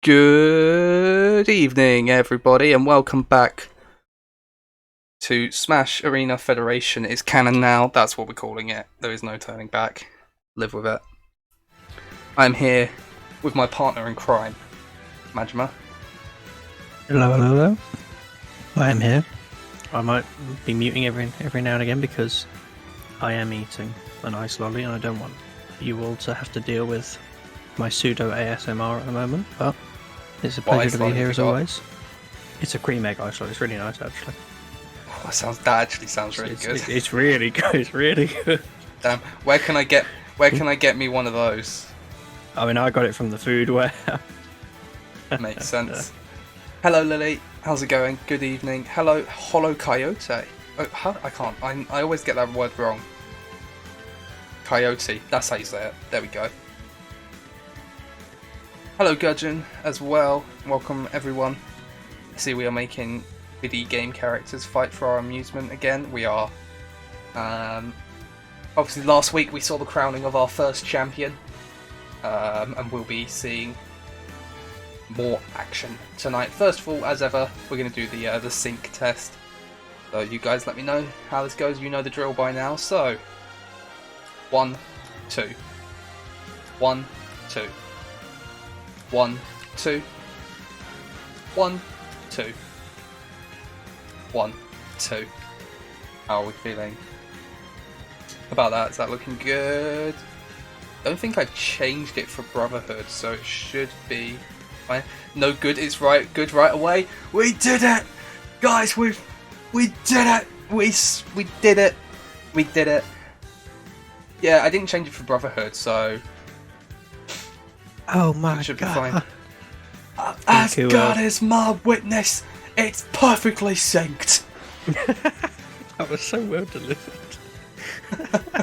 Good evening, everybody, and welcome back to Smash Arena Federation. It's canon now, that's what we're calling it. There is no turning back. Live with it. I'm here with my partner in crime, Majima. Hello. I am here. I might be muting every now and again because I am eating a nice lolly and I don't want you all to have to deal with my pseudo ASMR at the moment, but it's a pleasure to be here as always. It's a cream egg ice lolly. It's really nice, actually. Oh, that actually sounds really good. It's really good. It's really good. Damn, where can I get me one of those? I mean, I got it from the food warehouse. Makes sense. Hello, Lily. How's it going? Good evening. Hello, Hollow Coyote. Oh, I can't. I always get that word wrong. Coyote. That's how you say it. There we go. Hello, Gudgeon, as well. Welcome, everyone. I see we are making video game characters fight for our amusement again. We are. Obviously, last week we saw the crowning of our first champion. And we'll be seeing more action tonight. First of all, as ever, we're going to do the sync test. So you guys let me know how this goes. You know the drill by now. So 1, 2, 1, 2, 1, 2, 1, 2, 1, 2. How are we feeling about that? Is that looking good? Don't think I changed it for Brotherhood, so it should be fine. No, good. It's right. Good right away. We did it, guys. We did it. We did it. We did it. Yeah, I didn't change it for Brotherhood, so Oh my it should god! be fine. As God is my witness, it's perfectly synced. That was so well delivered.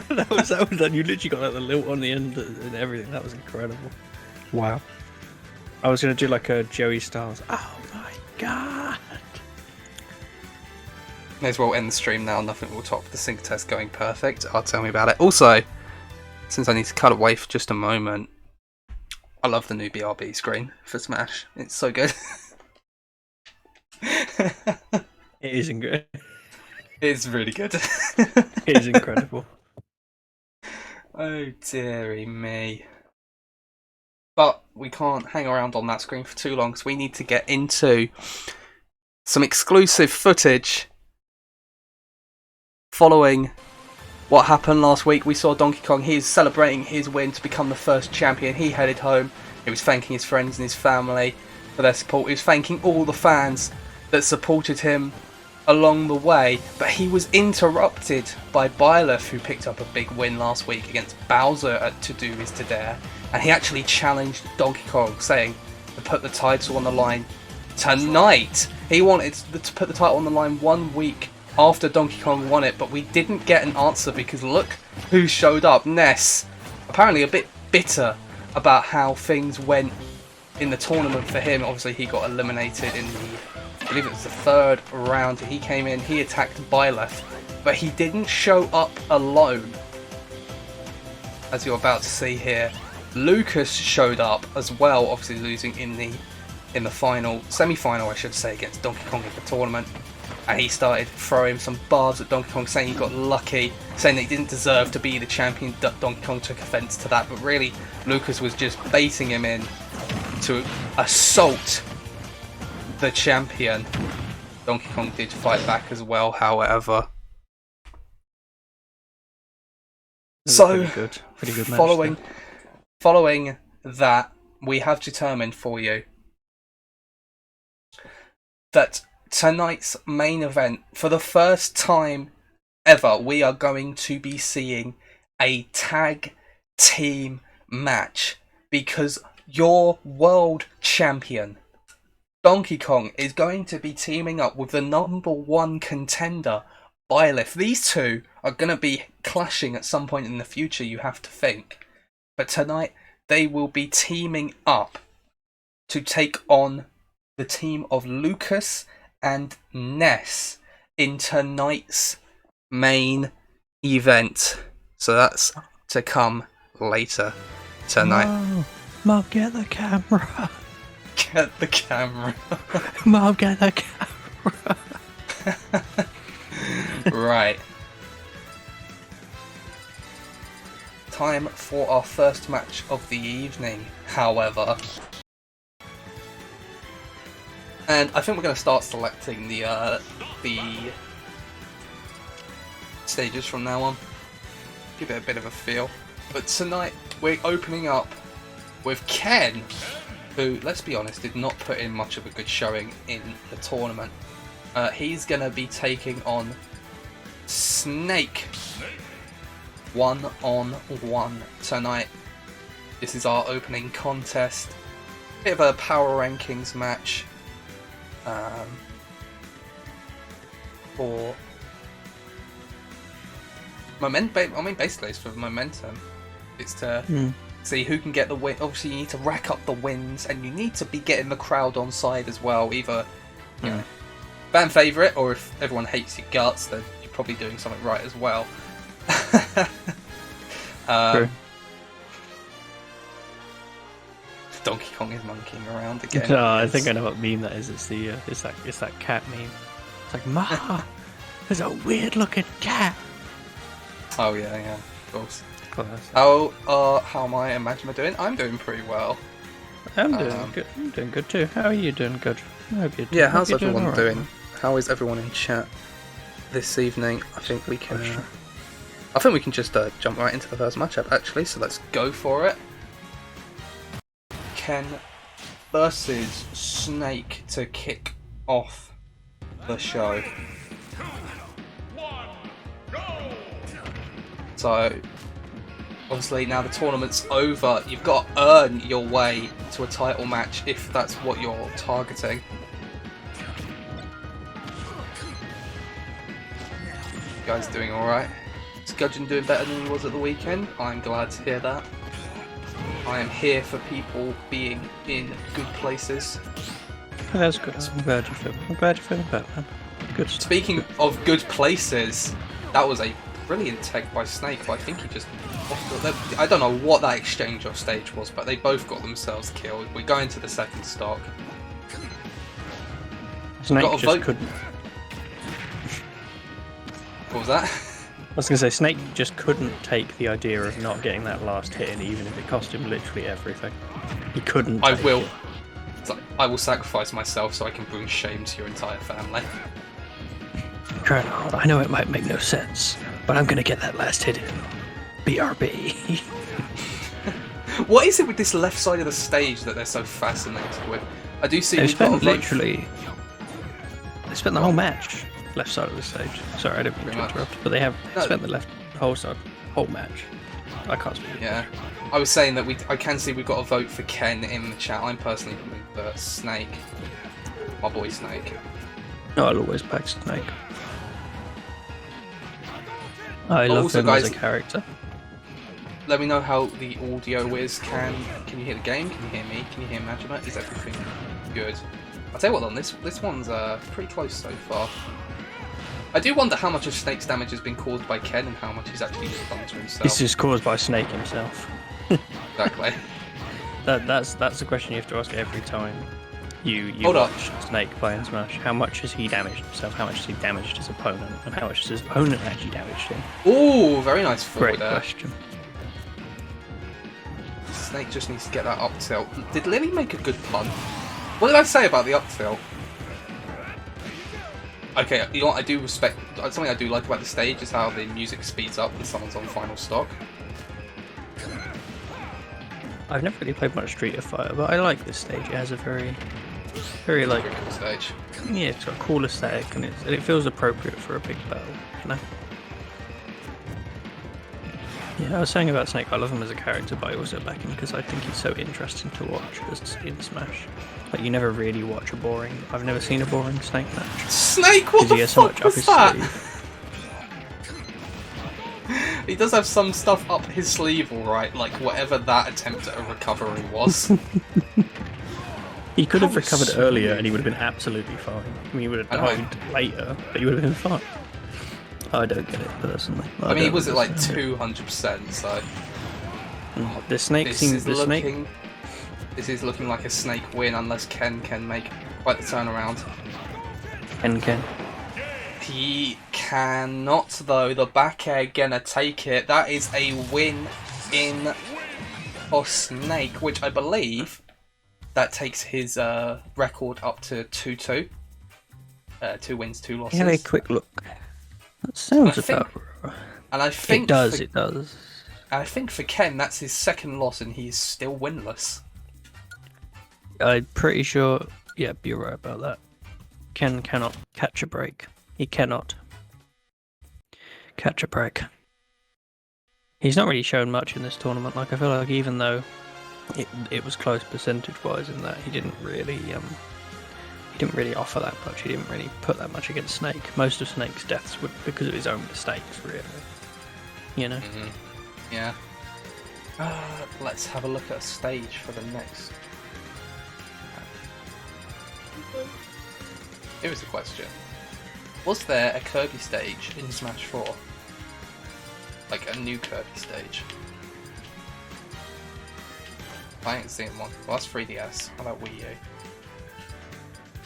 that was done. You literally got like the lilt on the end and everything. That was incredible. Wow. I was gonna do like a Joey Styles. Oh my god. May as well end the stream now. Nothing will top the sync test going perfect. Tell me about it. Also, since I need to cut away for just a moment, I love the new BRB screen for Smash. It's so good. It isn't good. It's really good. It is incredible. Oh dearie me. But we can't hang around on that screen for too long because we need to get into some exclusive footage following what happened last week. We saw Donkey Kong. He's celebrating his win to become the first champion. He headed home. He was thanking his friends and his family for their support. He was thanking all the fans that supported him along the way, but he was interrupted by Byleth, who picked up a big win last week against Bowser at To Do Is To Dare, and he actually challenged Donkey Kong, saying to put the title on the line tonight. He wanted to put the title on the line 1 week after Donkey Kong won it, but we didn't get an answer because look who showed up. Ness, apparently a bit bitter about how things went in the tournament for him. Obviously he got eliminated in I believe it was the 3rd round. He came in, he attacked Byleth, but he didn't show up alone. As you're about to see here, Lucas showed up as well, obviously losing in the final, semi-final I should say, against Donkey Kong in the tournament. And he started throwing some barbs at Donkey Kong, saying he got lucky, saying that he didn't deserve to be the champion. Donkey Kong took offence to that, but really Lucas was just baiting him in to assault the champion. Donkey Kong did fight back as well, however. So, pretty good match, following that, we have determined for you that tonight's main event, for the first time ever, we are going to be seeing a tag team match because your world champion Donkey Kong is going to be teaming up with the #1 contender, Byleth. These two are going to be clashing at some point in the future, you have to think. But tonight, they will be teaming up to take on the team of Lucas and Ness in tonight's main event. So that's to come later tonight. Mark, get the camera. Get the camera. Mom, get the camera. Right. Time for our first match of the evening, however. And I think we're going to start selecting the stages from now on. Give it a bit of a feel. But tonight we're opening up with Ken, who, let's be honest, did not put in much of a good showing in the tournament. He's going to be taking on Snake 1-on-1 tonight. This is our opening contest. Bit of a power rankings match. For basically it's for momentum. It's to see who can get the win. Obviously you need to rack up the wins, and you need to be getting the crowd on side as well. Either you know, fan favourite, or if everyone hates your guts, then you're probably doing something right as well. True. Donkey Kong is monkeying around again. No, I think I know what meme that is. It's that cat meme. It's like, Ma, there's a weird looking cat. Oh yeah, of course. Class. How am I? Imagine doing? I'm doing pretty well. I'm doing good. I'm doing good too. How are you doing? Good. I hope you're doing. Yeah, how's hope you're everyone all right. doing? How is everyone in chat this evening? I think we can. I think we can just jump right into the first matchup actually. So let's go for it. Ken versus Snake to kick off the show. So, obviously now the tournament's over, you've got to earn your way to a title match if that's what you're targeting. You guys doing alright? Is Gudgeon doing better than he was at the weekend? I'm glad to hear that. I am here for people being in good places. Oh, that's good. I'm glad you're feeling better, man. Good stuff. Speaking of good places, that was a brilliant tech by Snake, but I think he just... I don't know what that exchange off stage was, but they both got themselves killed. We go into the second stock. Snake just couldn't. What was that? I was going to say, Snake just couldn't take the idea of not getting that last hit in, even if it cost him literally everything. He couldn't. I will. It's like, I will sacrifice myself so I can bring shame to your entire family. Colonel, I know it might make no sense, but I'm going to get that last hit in. BRB. What is it with this left side of the stage that they're so fascinated with? I do see. They we've got spent a vote literally. They spent the whole match left side of the stage. Sorry, I didn't mean to interrupt, but they spent the whole match. I can't speak. Yeah, I was saying that I can see we've got a vote for Ken in the chat. I'm personally with Snake, my boy Snake. No, I'll always back Snake. I love also, him guys, as a character. Let me know how the audio is. Can you hear the game? Can you hear me? Can you hear Majima? Is everything good? I'll tell you what, this one's pretty close so far. I do wonder how much of Snake's damage has been caused by Ken and how much he's actually just done to himself. It's just caused by Snake himself. Exactly. That's the question you have to ask every time you Hold watch Snake play in Smash. How much has he damaged himself? How much has he damaged his opponent? And how much has his opponent actually damaged him? Ooh, very nice forward Great there. question. Snake just needs to get that up tilt. Did Lily make a good pun? What did I say about the up tilt? Okay, you know what I do respect, something I do like about the stage is how the music speeds up when someone's on final stock. I've never really played much Street of Fire, but I like this stage. It has a very like, Pretty cool stage. yeah, it's got a cool aesthetic, and it feels appropriate for a big battle, you know? Yeah, I was saying about Snake, I love him as a character, but I also back him because I think he's so interesting to watch in Smash. Like, you never really watch I've never seen a boring Snake match. Snake, what the fuck was that? He does have some stuff up his sleeve, alright, like whatever that attempt at a recovery was. He could have How recovered sweet. earlier and he would have been absolutely fine. I mean, he would have I know. died later, but he would have been fine. I don't get it, personally. I mean, he don't was at like understand it. 200%, so... The Snake This seems... is The Snake... looking... This is looking like a Snake win unless Ken can make quite the turnaround. Ken. He cannot though. The back air gonna take it. That is a win in for Snake, which I believe that takes his record up to 2-2. 2 wins, 2 losses. Have a quick look. That sounds about right. And I think It does. I think for Ken, that's his second loss, and he's still winless. I'm pretty sure. Yep, you're right about that. Ken cannot catch a break. He cannot catch a break. He's not really shown much in this tournament. Like, I feel like even though it was close percentage-wise in that, he didn't really offer that much. He didn't really put that much against Snake. Most of Snake's deaths were because of his own mistakes, really. You know. Mm-hmm. Yeah. Let's have a look at a stage for the next. Here is the question. Was there a Kirby stage in Smash 4? Like a new Kirby stage? I ain't seen one. Well, that's 3DS. How about Wii U?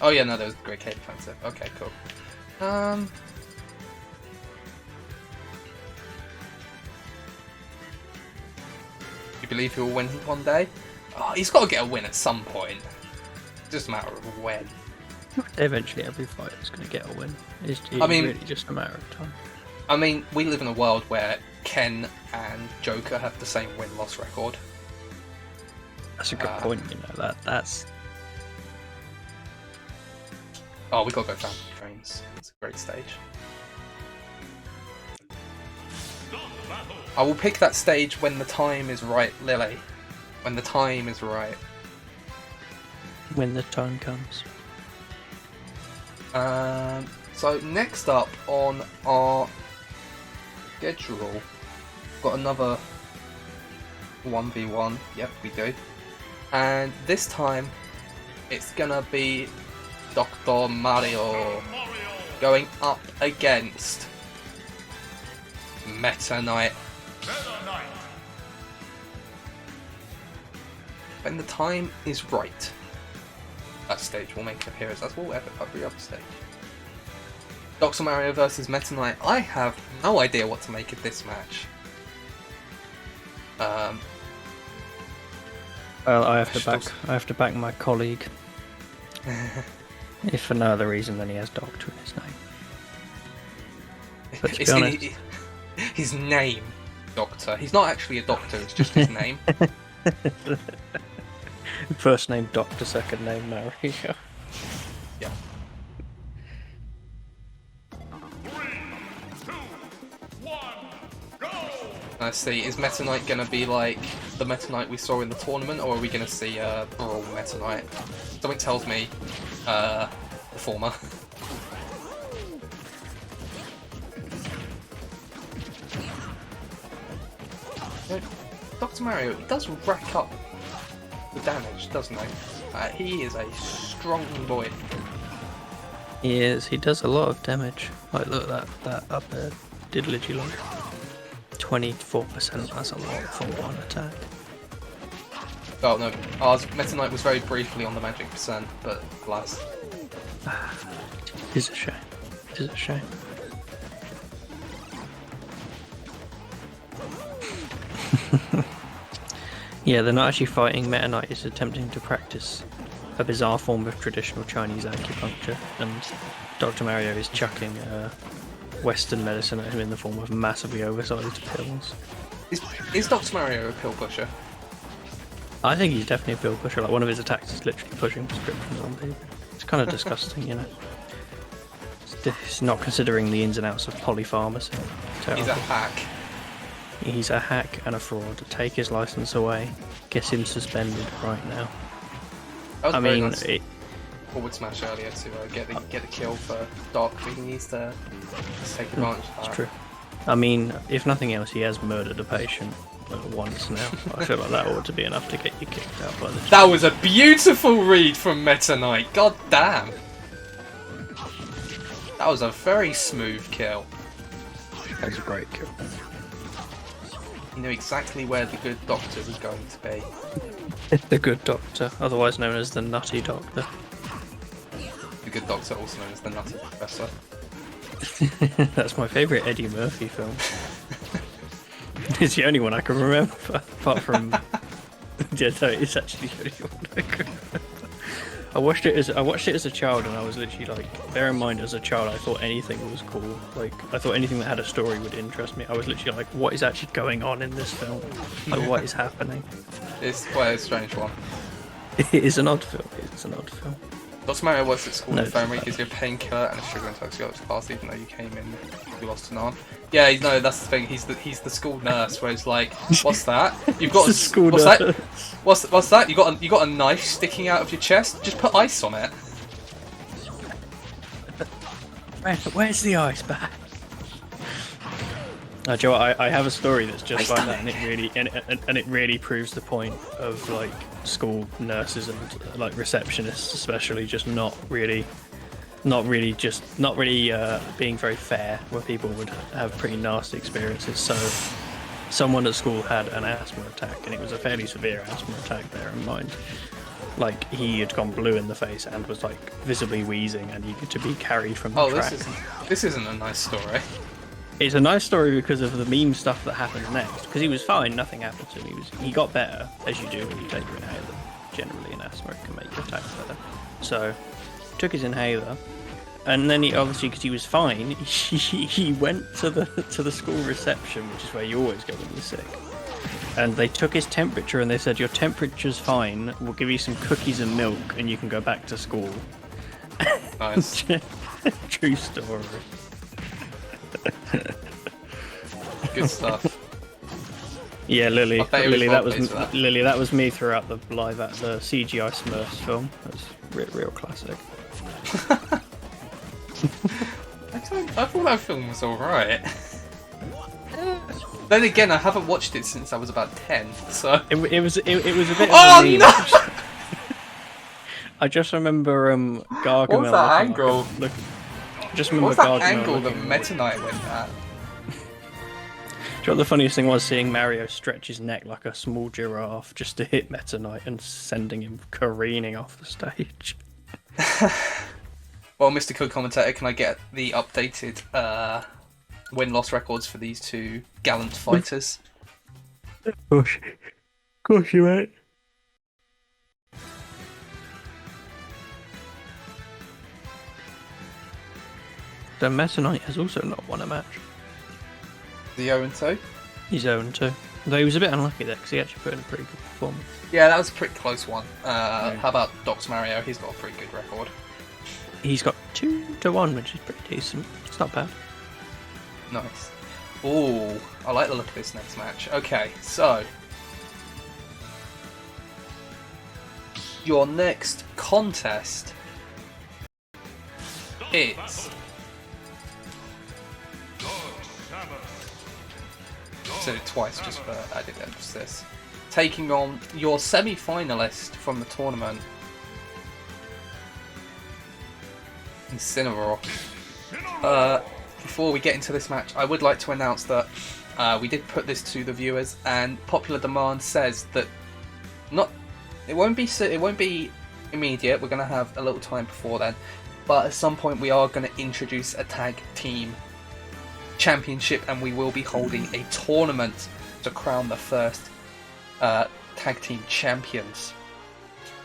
Oh yeah, no, there was Great K Defensive. Okay, cool. You believe he'll win one day? Oh, he's got to get a win at some point. Just a matter of when. Eventually, every fighter's going to get a win. It's really just a matter of time. I mean, we live in a world where Ken and Joker have the same win-loss record. That's a good point. You know that's. Oh, we got to go Phantom Trains. It's a great stage. I will pick that stage when the time is right, Lily. When the time is right. When the time comes. So next up on our schedule, we've got another 1v1. Yep, we do. And this time, it's gonna be Dr. Mario going up against Meta Knight. When the time is right, that stage will make an appearance, as will every other stage. Dr. Mario versus Meta Knight. I have no idea what to make of this match. Well, I have to back my colleague. If for no other reason than he has Doctor in his name. But to be honest, his name, Doctor. He's not actually a doctor. It's just his name. First name Doctor, second name Mario. Yeah. 3, 2, 1, go! Let's see, is Meta Knight gonna be like the Meta Knight we saw in the tournament, or are we gonna see Brawl Meta Knight? Something tells me the former. Dr. Mario, he does rack up the damage, doesn't he? He is a strong boy. He is. He does a lot of damage. Like, look, that up there, diddly long. 24%, that's a lot for one attack. Oh no, ours Meta Knight was very briefly on the magic percent, but alas. It is a shame. It is a shame. Yeah, they're not actually fighting. Meta Knight is attempting to practice a bizarre form of traditional Chinese acupuncture, and Dr. Mario is chucking Western medicine at him in the form of massively oversized pills. Is Dr. Mario a pill pusher? I think he's definitely a pill pusher. Like, one of his attacks is literally pushing prescriptions on people. It's kind of disgusting, you know. It's not considering the ins and outs of polypharmacy. Terrible. He's a hack. He's a hack and a fraud. Take his license away. Get him suspended right now. That was I a very mean, nice forward smash earlier to get the kill for Doc, but he needs to take advantage of that. it's true. I mean, if nothing else, he has murdered a patient once now. I feel like that ought to be enough to get you kicked out by the. That was a beautiful read from Meta Knight. God damn. That was a very smooth kill. That was a great kill. He knew exactly where the good doctor was going to be. The Good Doctor, otherwise known as the Nutty Doctor. The Good Doctor, also known as the Nutty Professor. That's my favourite Eddie Murphy film. It's the only one I can remember, apart from. Yeah, no, it's actually the only one I can remember. I watched it as a child, and I was literally like, bear in mind, as a child, I thought anything was cool. Like, I thought anything that had a story would interest me. I was literally like, what is actually going on in this film? Like, what is happening? It's quite a strange one. It is an odd film. It's an odd film. Dr. Mario works at school No, infirmary, gives you a painkiller and a sugar intoxicants class, even though you came in, you lost an arm. Yeah, no, that's the thing. He's the school nurse, where it's like, what's that? You've got a School what's nurse. that? What's that? You got a knife sticking out of your chest? Just put ice on it. Where's the ice bag? Joe, I have a story that's just like that, and it really proves the point of like school nurses and like receptionists, especially, just not really being very fair, where people would have pretty nasty experiences. So, someone at school had an asthma attack, and it was a fairly severe asthma attack. Bear in mind, like he had gone blue in the face and was like visibly wheezing and needed to be carried from the Oh, track. this isn't a nice story. It's a nice story because of the meme stuff that happened next. Because he was fine, nothing happened to him. He got better, as you do when you take your inhaler. Generally, an asthma can make your attack better. So, took his inhaler, and then he obviously, because he was fine, he went to the school reception, which is where you always go when you're sick. And they took his temperature, and they said, "Your temperature's fine. We'll give you some cookies and milk, and you can go back to school." Nice. True story. Good stuff. Yeah, Lily. I bet it was Lily, well that was placed for that. Lily. That was me throughout the the CGI Smurfs film. That's real classic. I thought that film was alright. Then again, I haven't watched it since I was about 10, so... It was a bit Oh, of a meme. no! I just remember Gargamel. What was that looking angle? Like I just remember What's that Gargamel angle that looking Meta Knight went at? Do you know what the funniest thing was? Seeing Mario stretch his neck like a small giraffe just to hit Meta Knight and sending him careening off the stage. Well, Mr. Co-Commentator, can I get the updated win-loss records for these two gallant fighters? Gosh, you mate. So Meta Knight has also not won a match. The 0-2? He's 0-2. Though he was a bit unlucky there because he actually put in a pretty good performance. Yeah, that was a pretty close one. How about Dr. Mario? He's got a pretty good record. He's got 2-1, which is pretty decent. It's not bad. Nice. Ooh, I like the look of this next match. Okay, so... your next contest is... said it twice just for added emphasis. Taking on your semi-finalist from the tournament, Incineroar. Before we get into this match, I would like to announce that we did put this to the viewers, and popular demand says that it won't be immediate. We're going to have a little time before then, but at some point we are going to introduce a tag team championship, and we will be holding a tournament to crown the first tag team champions.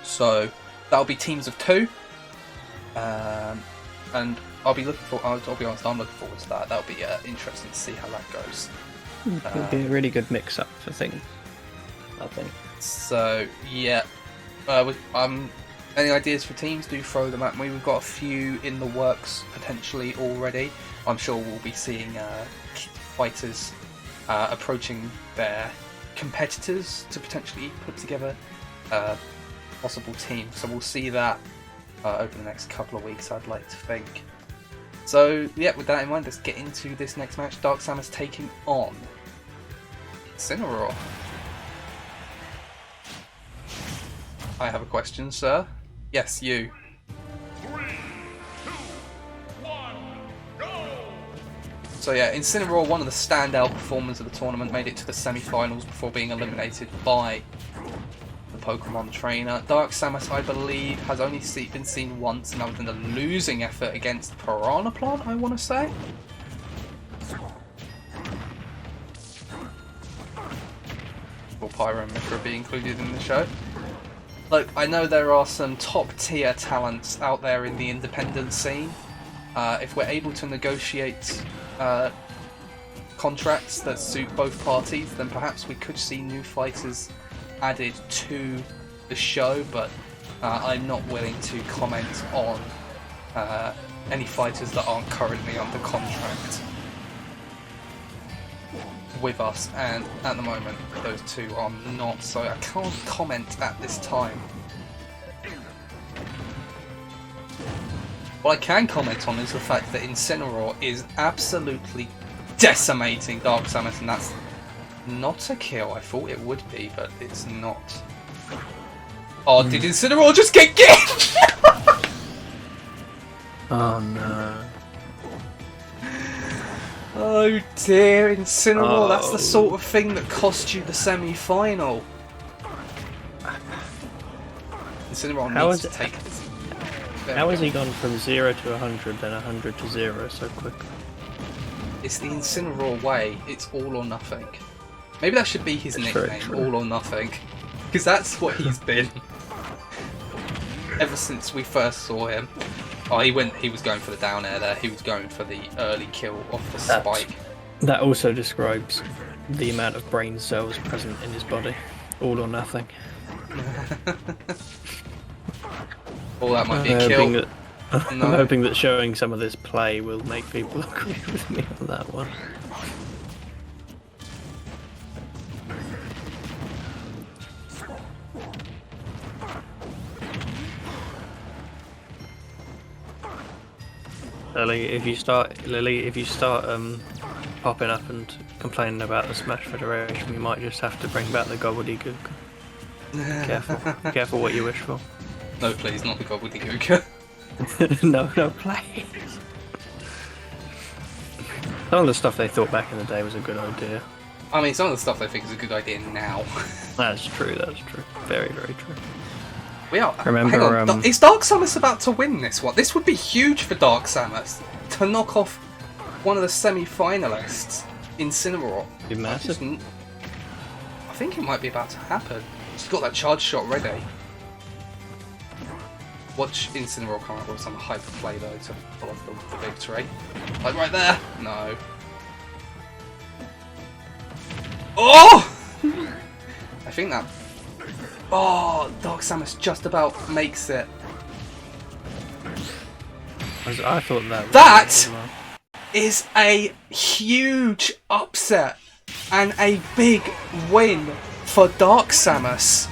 So that'll be teams of 2, and I'll be looking for. I'll be honest, I'm looking forward to that. That'll be interesting to see how that goes. It'll be a really good mix-up for things, I think. So yeah, any ideas for teams? Do throw them at me. We've got a few in the works potentially already. I'm sure we'll be seeing fighters approaching their competitors to potentially put together a possible team. So we'll see that over the next couple of weeks, I'd like to think. So yeah, with that in mind, let's get into this next match. Dark Samus taking on Incineroar. I have a question, sir. Yes, you. 3, 2, 1, go! So yeah, Incineroar, one of the standout performers of the tournament, made it to the semi-finals before being eliminated by the Pokemon trainer. Dark Samus, I believe, has only been seen once, and that was in the losing effort against Piranha, I want to say. Will Pyro and Mithra be included in the show? Look, I know there are some top tier talents out there in the independent scene. If we're able to negotiate contracts that suit both parties, then perhaps we could see new fighters added to the show, but I'm not willing to comment on any fighters that aren't currently under contract with us, and at the moment those two are not, so I can't comment at this time. What I can comment on is the fact that Incineroar is absolutely decimating Dark Samus, and that's not a kill. I thought it would be, but it's not. Oh, did Incineroar just get gimped? Oh no. Oh dear, Incineroar, that's the Oh. sort of thing that cost you the semi-final. Incineroar How needs is to take this. There How we has go. he gone from 0 to 100, then 100 to 0 so quickly? It's the Incineroar way, it's all or nothing. Maybe that should be his It's very nickname, true. all or nothing. Because that's what he's been. Ever since we first saw him. Oh, he was going for the down air there, he was going for the early kill off the That's- spike. That also describes the amount of brain cells present in his body. All or nothing. Oh, that might be I'm a hoping kill. that, I'm No. hoping that showing some of this play will make people agree with me on that one. Lily, if you start popping up and complaining about the Smash Federation, we might just have to bring back the gobbledygook. Careful what you wish for. No, please, not the gobbledygook. no, please. Some of the stuff they thought back in the day was a good idea. I mean, some of the stuff I think is a good idea now. That's true. Very, very true. We are. Remember, hang on, is Dark Samus about to win this one? This would be huge for Dark Samus to knock off one of the semi-finalists, Incineroar. Be massive. I think it might be about to happen. She's got that charge shot ready. Watch Incineroar come up with some hyper play though to pull off the victory. Like right there. No. Oh! I think that. Oh, Dark Samus just about makes it. I thought that. That is a huge upset and a big win for Dark Samus.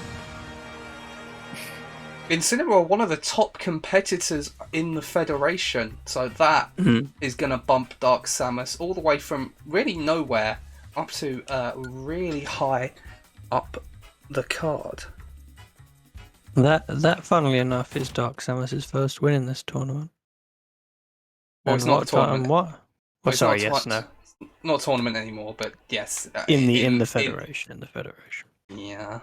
Incineroar, one of the top competitors in the Federation, so that is going to bump Dark Samus all the way from really nowhere up to really high up the card. That, funnily enough, is Dark Samus's first win in this tournament. Well, it's And not what a tournament. What? Well, Oh, it's sorry. not Yes. a- No. Not a tournament anymore, but yes. In the Federation. In the Federation. Yeah.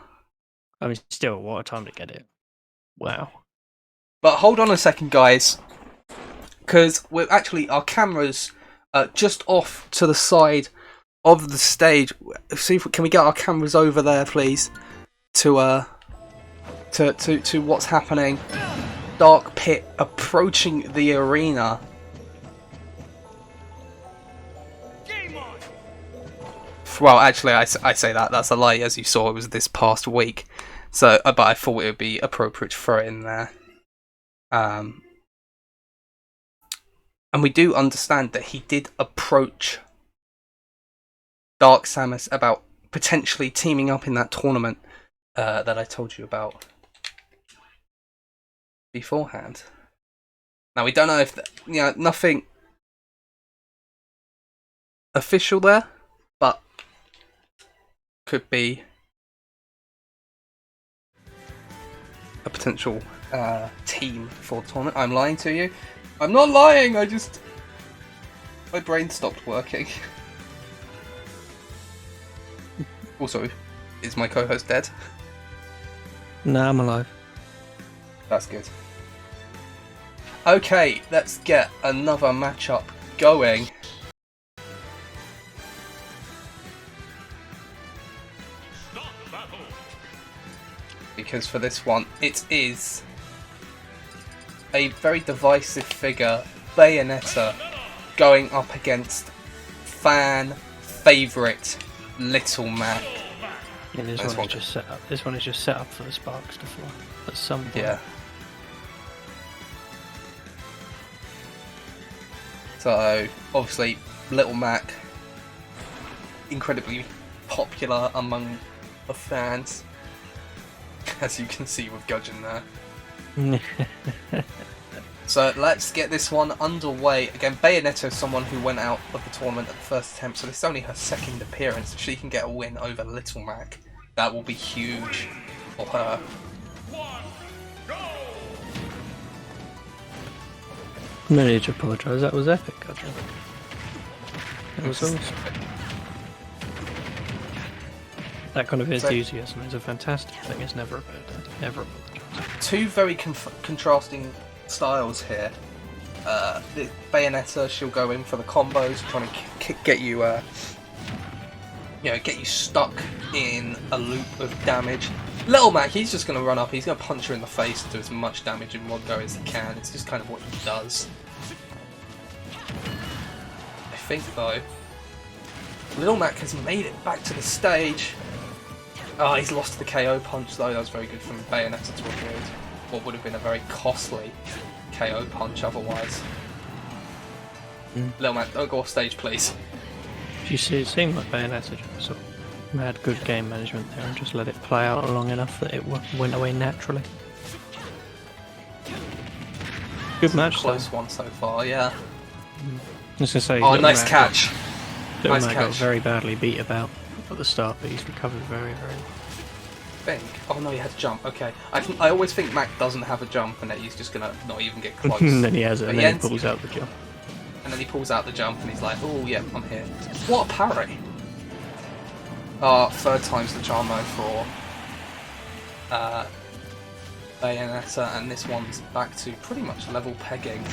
I mean, still, what a time to get it. Wow. But hold on a second, guys, because we're actually our cameras just off to the side of the stage. See if can we get our cameras over there, please, to what's happening. Dark Pit approaching the arena. Game on! Well, actually, I say that's a lie. As you saw, it was this past week. So, but I thought it would be appropriate to throw it in there. And we do understand that he did approach Dark Samus about potentially teaming up in that tournament that I told you about beforehand. Now we don't know if nothing official there, but could be a potential team for the tournament. I'm lying to you. I'm not lying. My brain stopped working. Also, is my co-host dead? No, I'm alive. That's good. Okay, let's get another matchup going. Because for this one, it is a very divisive figure, Bayonetta, going up against fan favourite Little Mac. Yeah, this one is just set up. This one is just set up for the sparks to fly at some point. Yeah. So obviously, Little Mac, incredibly popular among the fans, as you can see with Gudgeon there. So let's get this one underway. Again, Bayonetta is someone who went out of the tournament at the first attempt, so this is only her second appearance. If she can get a win over Little Mac, that will be huge for her. No need to apologise, that was epic, Gudgeon. That was awesome. That kind of enthusiasm is a fantastic thing, it's never a bad idea. Never apologise. Two very contrasting styles here. The Bayonetta, she'll go in for the combos, trying to get you, get you stuck in a loop of damage. Little Mac, he's just going to run up, he's going to punch her in the face and do as much damage in one go as he can. It's just kind of what he does. I think, though, Little Mac has made it back to the stage. Oh, he's lost the KO punch, though. That was very good from Bayonetta to avoid what would have been a very costly KO punch otherwise. Little Mac, don't go off stage, please. You see, it seemed like Bayonetta just sort of had good game management there and just let it play out long enough that it went away naturally. Good match, Close one so far, yeah. I was gonna say, Oh, nice catch. Little Nice Mac got catch. very badly beat about at the start, but he's recovered very, very well. Think. Oh no, he had to jump. Okay, I always think Mac doesn't have a jump, and that he's just gonna not even get close. And then he has it, But and then he pulls out the jump. And then he pulls out the jump, and he's like, "Oh yeah, I'm here." What a parry! Third time's the charm mode for Bayonetta, and this one's back to pretty much level pegging.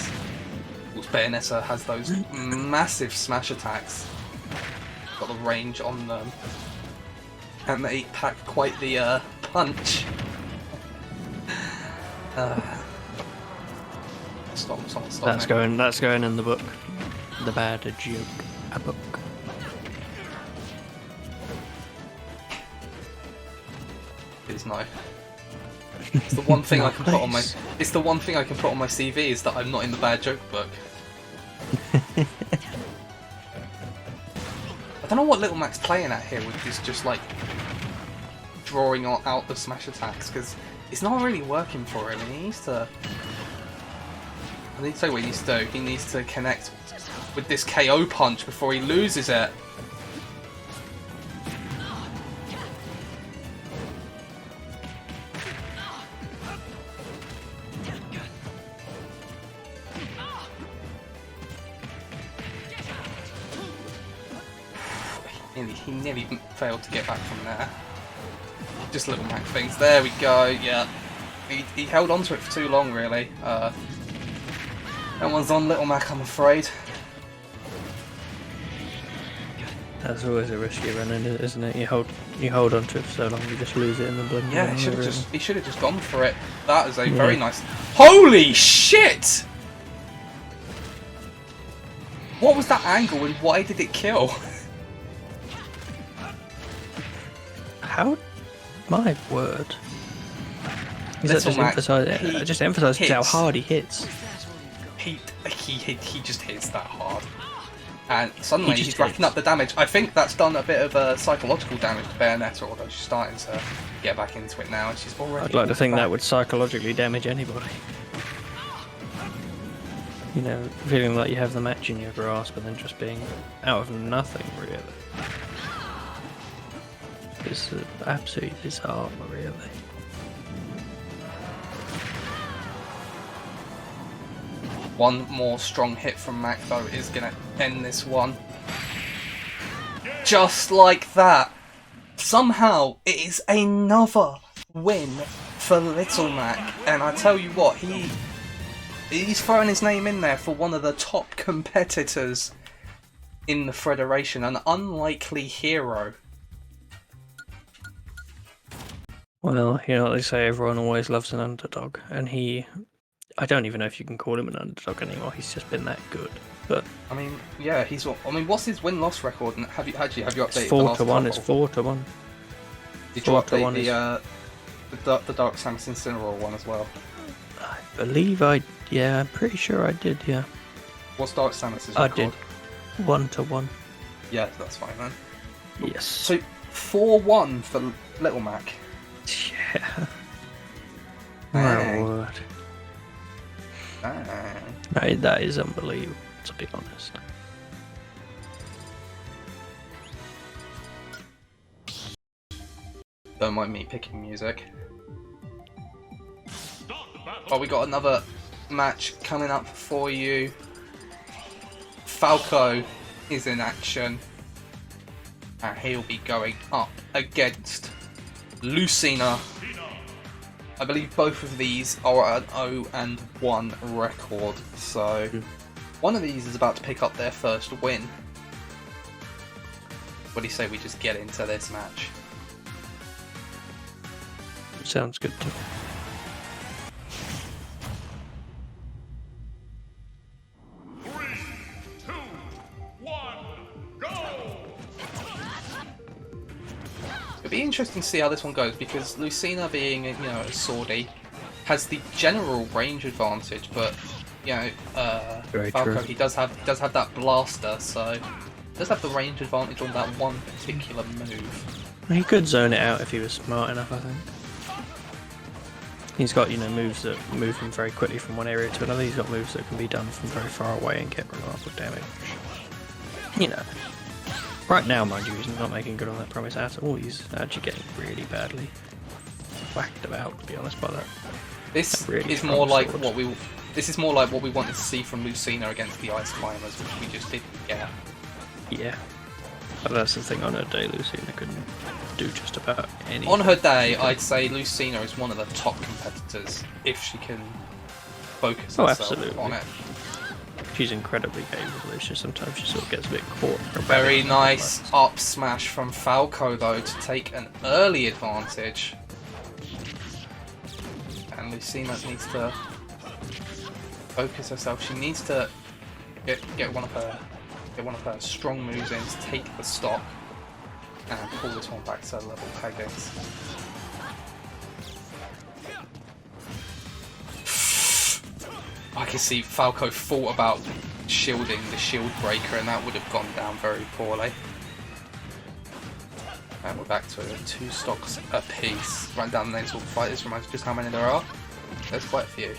Which Bayonetta has those massive smash attacks. Got the range on them. And they pack quite the punch. Stop. That's going in the book. The bad joke. A book. Is no. It's the one thing I can put on my. It's the one thing I can put on my CV is that I'm not in the bad joke book. I don't know what Little Mac's playing at here with this, just like drawing out the smash attacks, because it's not really working for him. He needs to. I need to tell you what he needs to do. He needs to connect with this KO punch before he loses it. He nearly failed to get back from there. Just Little Mac things. There we go, yeah. He held on to it for too long, really. That one's on Little Mac, I'm afraid. That's always a risky run, isn't it? You hold on to it for so long, you just lose it in the blink. Yeah, he should have just gone for it. That is a very nice. Holy shit! What was that angle and why did it kill? How? My word. Little Mac, just emphasises how hard he hits. He just hits that hard. And suddenly he's racking up the damage. I think that's done a bit of psychological damage to Bayonetta, although she's starting to get back into it now, and she's already. I'd like to think that would psychologically damage anybody. You know, feeling like you have the match in your grasp and then just being out of nothing, really. It's absolutely bizarre, really. One more strong hit from Mac, though, is going to end this one. Just like that. Somehow, it is another win for Little Mac, and I tell you what, he's throwing his name in there for one of the top competitors in the Federation, an unlikely hero. Well, you know what they say, everyone always loves an underdog, and I don't even know if you can call him an underdog anymore, he's just been that good. But I mean, yeah, what's his win-loss record? And have you updated it's the 4 last to 1, couple? it's 4 to 1. Did you 4 to update 1 the Dark Samus Incineroar one as well? I believe yeah, I'm pretty sure I did, yeah. What's Dark Samus's I record? did. 1 to 1. Yeah, that's fine then. Yes. So 4-1 for Little Mac. Yeah. Dang. My word. Dang. That is unbelievable, to be honest. Don't mind me picking music. Oh, we got another match coming up for you. Falco is in action, and he'll be going up against Lucina. I believe both of these are an 0-1 record, so one of these is about to pick up their first win. What do you say we just get into this match? Sounds good to me. It'll be interesting to see how this one goes, because Lucina, being, you know, a swordy, has the general range advantage, but you know, Very Falco, true. he does have that blaster, so he does have the range advantage on that one particular move. He could zone it out if he was smart enough, I think. He's got, you know, moves that move him very quickly from one area to another. He's got moves that can be done from very far away and get reliable damage. You know. Right now, mind you, he's not making good on that promise at all. He's actually getting really badly whacked about, to be honest, by that. This Really is strong more like sword. this is more like what we wanted to see from Lucina against the Ice Climbers, which we just didn't get. Yeah. But that's the thing, on her day, Lucina couldn't do just about anything. On her day, I'd say Lucina is one of the top competitors if she can focus Oh, herself absolutely. on it. She's incredibly capable, it's just sometimes she sort of gets a bit caught. Very nice up smash from Falco though to take an early advantage. And Lucina needs to focus herself. She needs to get one of her strong moves in to take the stock and pull this one back to level peggings. I can see Falco thought about shielding the shield breaker, and that would have gone down very poorly. And we're back to 2 stocks a piece. Write down the names of all the fighters, reminds me just how many there are. There's quite a few.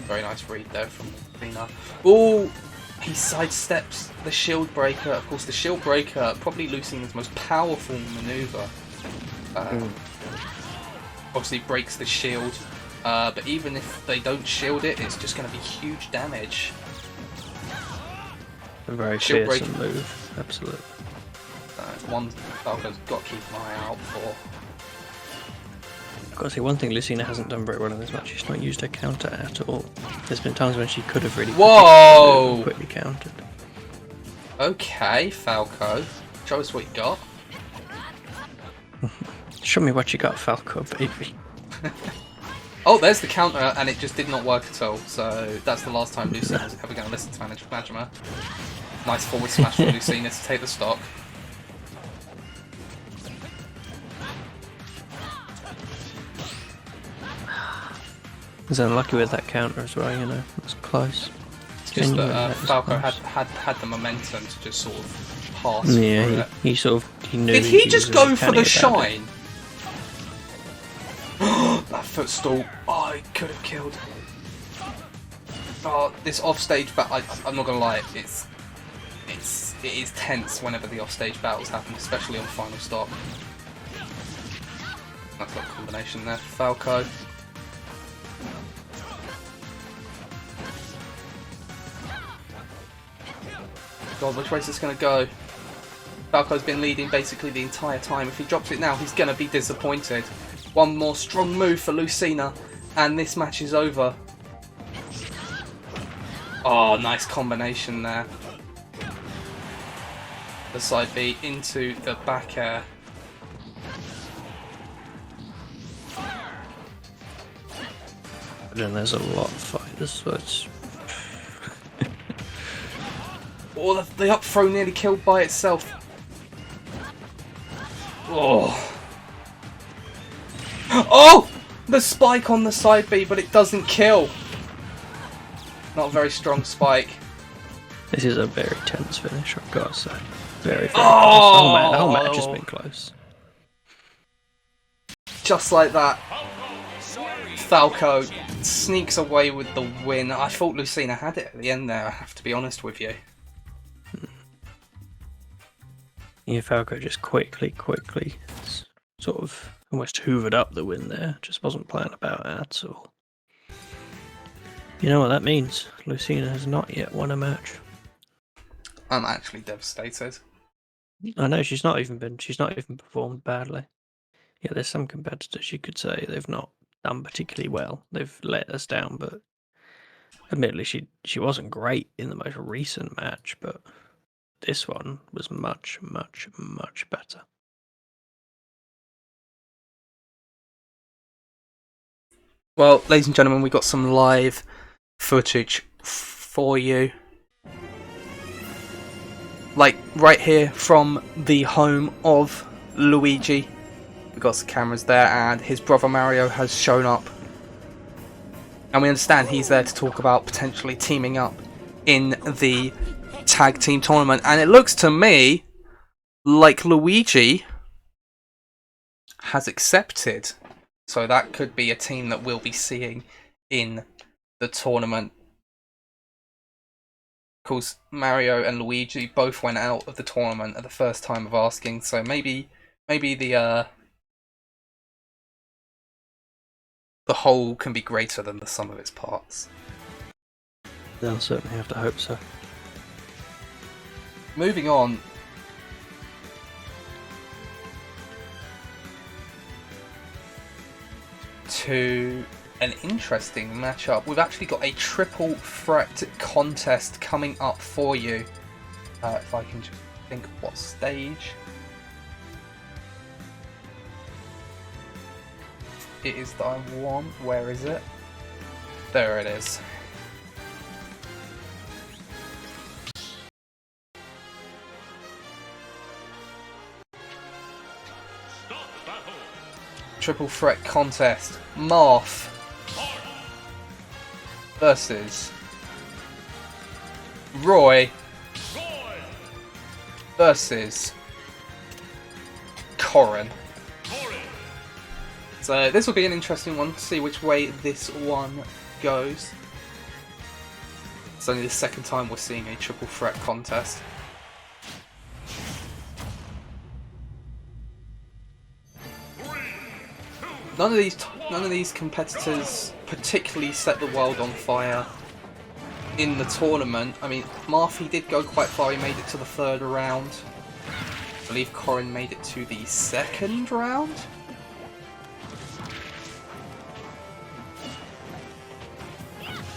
Very nice read there from Lina. Ooh! He sidesteps the shield breaker. Of course, the shield breaker, probably Lucina's most powerful maneuver. Obviously breaks the shield, but even if they don't shield it, it's just going to be huge damage. A very Shield fearsome break. move, absolutely. One Falco's got to keep an eye out for. I've got to say, one thing Lucina hasn't done very well in this match, she's not used her counter at all. There's been times when she could have really Whoa! quickly countered. Okay, Falco. Show us what you got. Show me what you got, Falco, baby. Oh, there's the counter, and it just did not work at all. So that's the last time Lucina was ever going to listen to Majima. Nice forward smash from Lucina to take the stock. He's unlucky with that counter as well, you know. It was close. It's just Genuinely, that that was Falco close. had the momentum to just sort of pass Yeah, through it. he sort of he knew. Did he just was go for the uncanny about it. shine? That footstool. Oh, he could have killed. Oh, this offstage battle. I'm not gonna lie. It is tense whenever the offstage battles happen, especially on final stop. Nice little combination there, Falco. God, which way is this going to go? Falco's been leading basically the entire time. If he drops it now, he's going to be disappointed. One more strong move for Lucina, and this match is over. Oh, nice combination there. The side B into the back air. And there's a lot of fighters, so it's... Oh, the up throw nearly killed by itself. Oh. Oh! The spike on the side B, but it doesn't kill. Not a very strong spike. This is a very tense finish, I've got to say. Very, very Oh! close. The whole match has been close. Just like that, Falco sneaks away with the win. I thought Lucina had it at the end there, I have to be honest with you. Yeah, Falco just quickly, sort of almost hoovered up the win there. Just wasn't playing about at all. You know what that means? Lucina has not yet won a match. I'm actually devastated. I know she's not even performed badly. Yeah, there's some competitors you could say they've not done particularly well. They've let us down, but admittedly she wasn't great in the most recent match, but this one was much, much, much better. Well, ladies and gentlemen, we got some live footage for you. Like, right here from the home of Luigi. We've got some cameras there, and his brother Mario has shown up. And we understand he's there to talk about potentially teaming up in the tag team tournament. And it looks to me like Luigi has accepted. So that could be a team that we'll be seeing in the tournament. Of course, Mario and Luigi both went out of the tournament at the first time of asking, so maybe the whole can be greater than the sum of its parts. They'll certainly have to hope so. Moving on. To an interesting matchup. We've actually got a triple threat contest coming up for you. If I can just think what stage. It is that I want. Where is it? There it is. Triple threat contest. Marth versus Roy versus Corrin. So this will be an interesting one to see which way this one goes. It's only the second time we're seeing a triple threat contest. None of these competitors particularly set the world on fire in the tournament. I mean, Marthy did go quite far. He made it to the third round. I believe Corrin made it to the second round.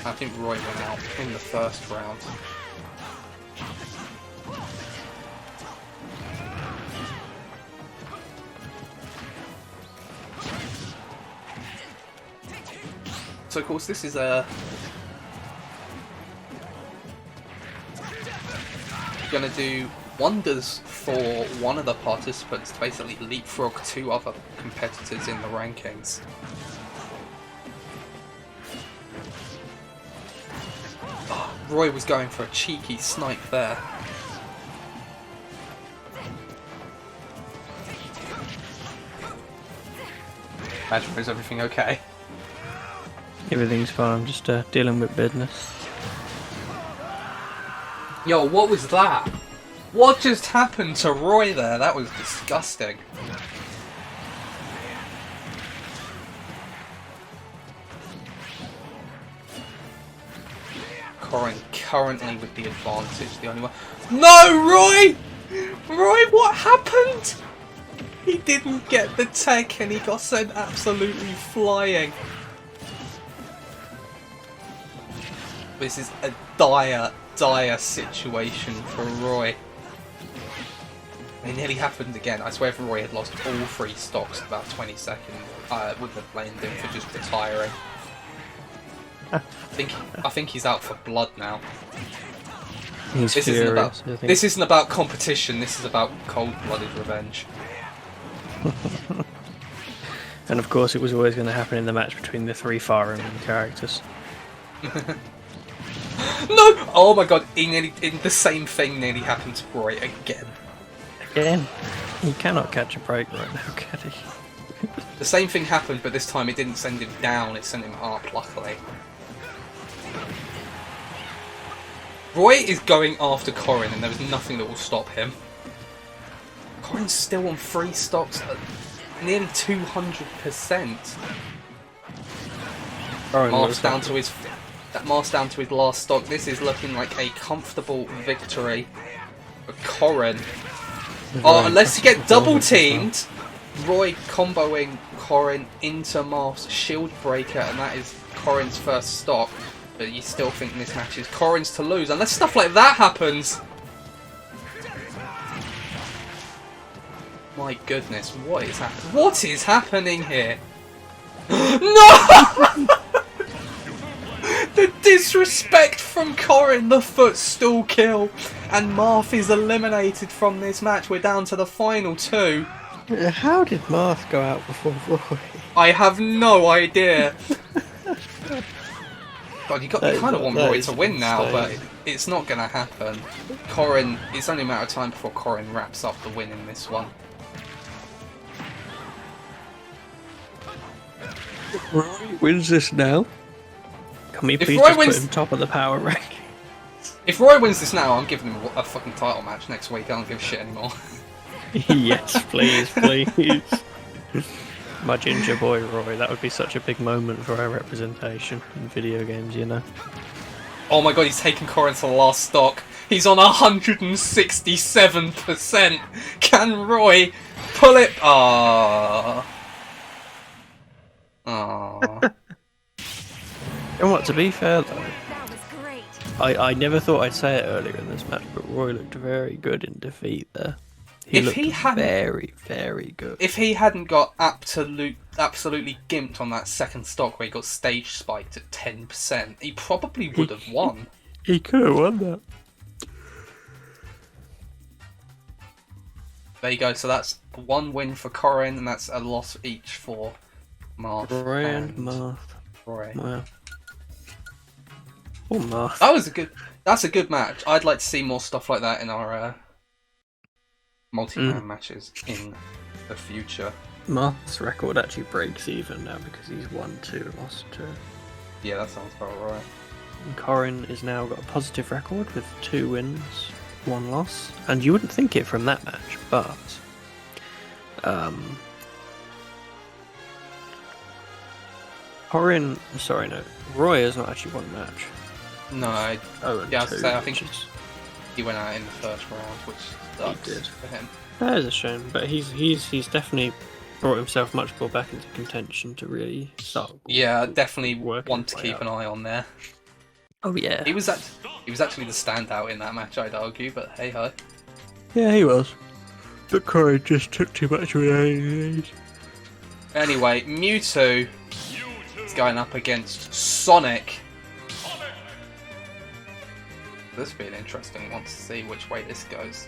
I think Roy went out in the first round. So of course this is gonna do wonders for one of the participants to basically leapfrog two other competitors in the rankings. Oh, Roy was going for a cheeky snipe there. Imagine, is everything okay? Everything's fine, I'm just dealing with business. Yo, what was that? What just happened to Roy there? That was disgusting. Corrin currently with the advantage, the only one. No, Roy! Roy, what happened? He didn't get the tech and he got sent absolutely flying. This is a dire, dire situation for Roy. It nearly happened again. I swear if Roy had lost all 3 stocks in about 20 seconds, I wouldn't have blamed him for just retiring. I think he's out for blood now. He's This furious. this isn't about competition, this is about cold-blooded revenge. And of course, it was always going to happen in the match between the 3 Fire Emblem characters. No! Oh my god, the same thing nearly happened to Roy again. Again, he cannot catch a break right now, can he? The same thing happened, but this time it didn't send him down, it sent him up, luckily. Roy is going after Corrin, and there is nothing that will stop him. Corrin's still on 3 stocks at nearly 200%. Marks down to his last stock. This is looking like a comfortable victory for Corrin. Oh, unless you get double teamed, Roy comboing Corrin into Marth's shield breaker, and that is Corrin's first stock. But you still think this match is Corrin's to lose, unless stuff like that happens. My goodness, what is happening? What is happening here? No! The disrespect from Corrin, the footstool kill, and Marth is eliminated from this match. We're down to the final 2. How did Marth go out before Roy? I have no idea. God, you kind of want Roy to win now, but it's not going to happen. Corrin, it's only a matter of time before Corrin wraps up the win in this one. Roy wins this now. Can we please Roy just wins- put him top of the power rank? If Roy wins this now, I'm giving him a fucking title match next week. I don't give a shit anymore. Yes, please, please. My ginger boy Roy, that would be such a big moment for our representation in video games, you know. Oh my god, he's taken Corrin to the last stock. He's on 167%. Can Roy pull it? Ah. Ah. And what, to be fair though, That was great. I never thought I'd say it earlier in this match, but Roy looked very good in defeat there. He If looked he hadn't- very, very good. If he hadn't got absolutely gimped on that second stock where he got stage spiked at 10%, he probably would have won. He could have won that. There you go, so that's 1 win for Corrin, and that's a loss each for Marth Roy and and Marth. Roy. Wow. Oh, Marth. That's a good match. I'd like to see more stuff like that in our multi-man matches in the future. Marth's record actually breaks even now because he's won 2, lost 2. Yeah, that sounds about right. And Corrin has now got a positive record with 2 wins, 1 loss. And you wouldn't think it from that match, but Roy has not actually won a match. No, Oh, and yeah, I was 2, gonna say, I think which is- he went out in the first round, which sucks did. for him. that is a shame. But he's definitely brought himself much more back into contention to really start. Yeah, definitely Working want to his way keep up. an eye on there. Oh yeah. He was actually the standout in that match, I'd argue, but hey ho. Yeah, he was. But Corrin just took too much of it. Anyway, Mewtwo is going up against Sonic. This will be an interesting one to see which way this goes.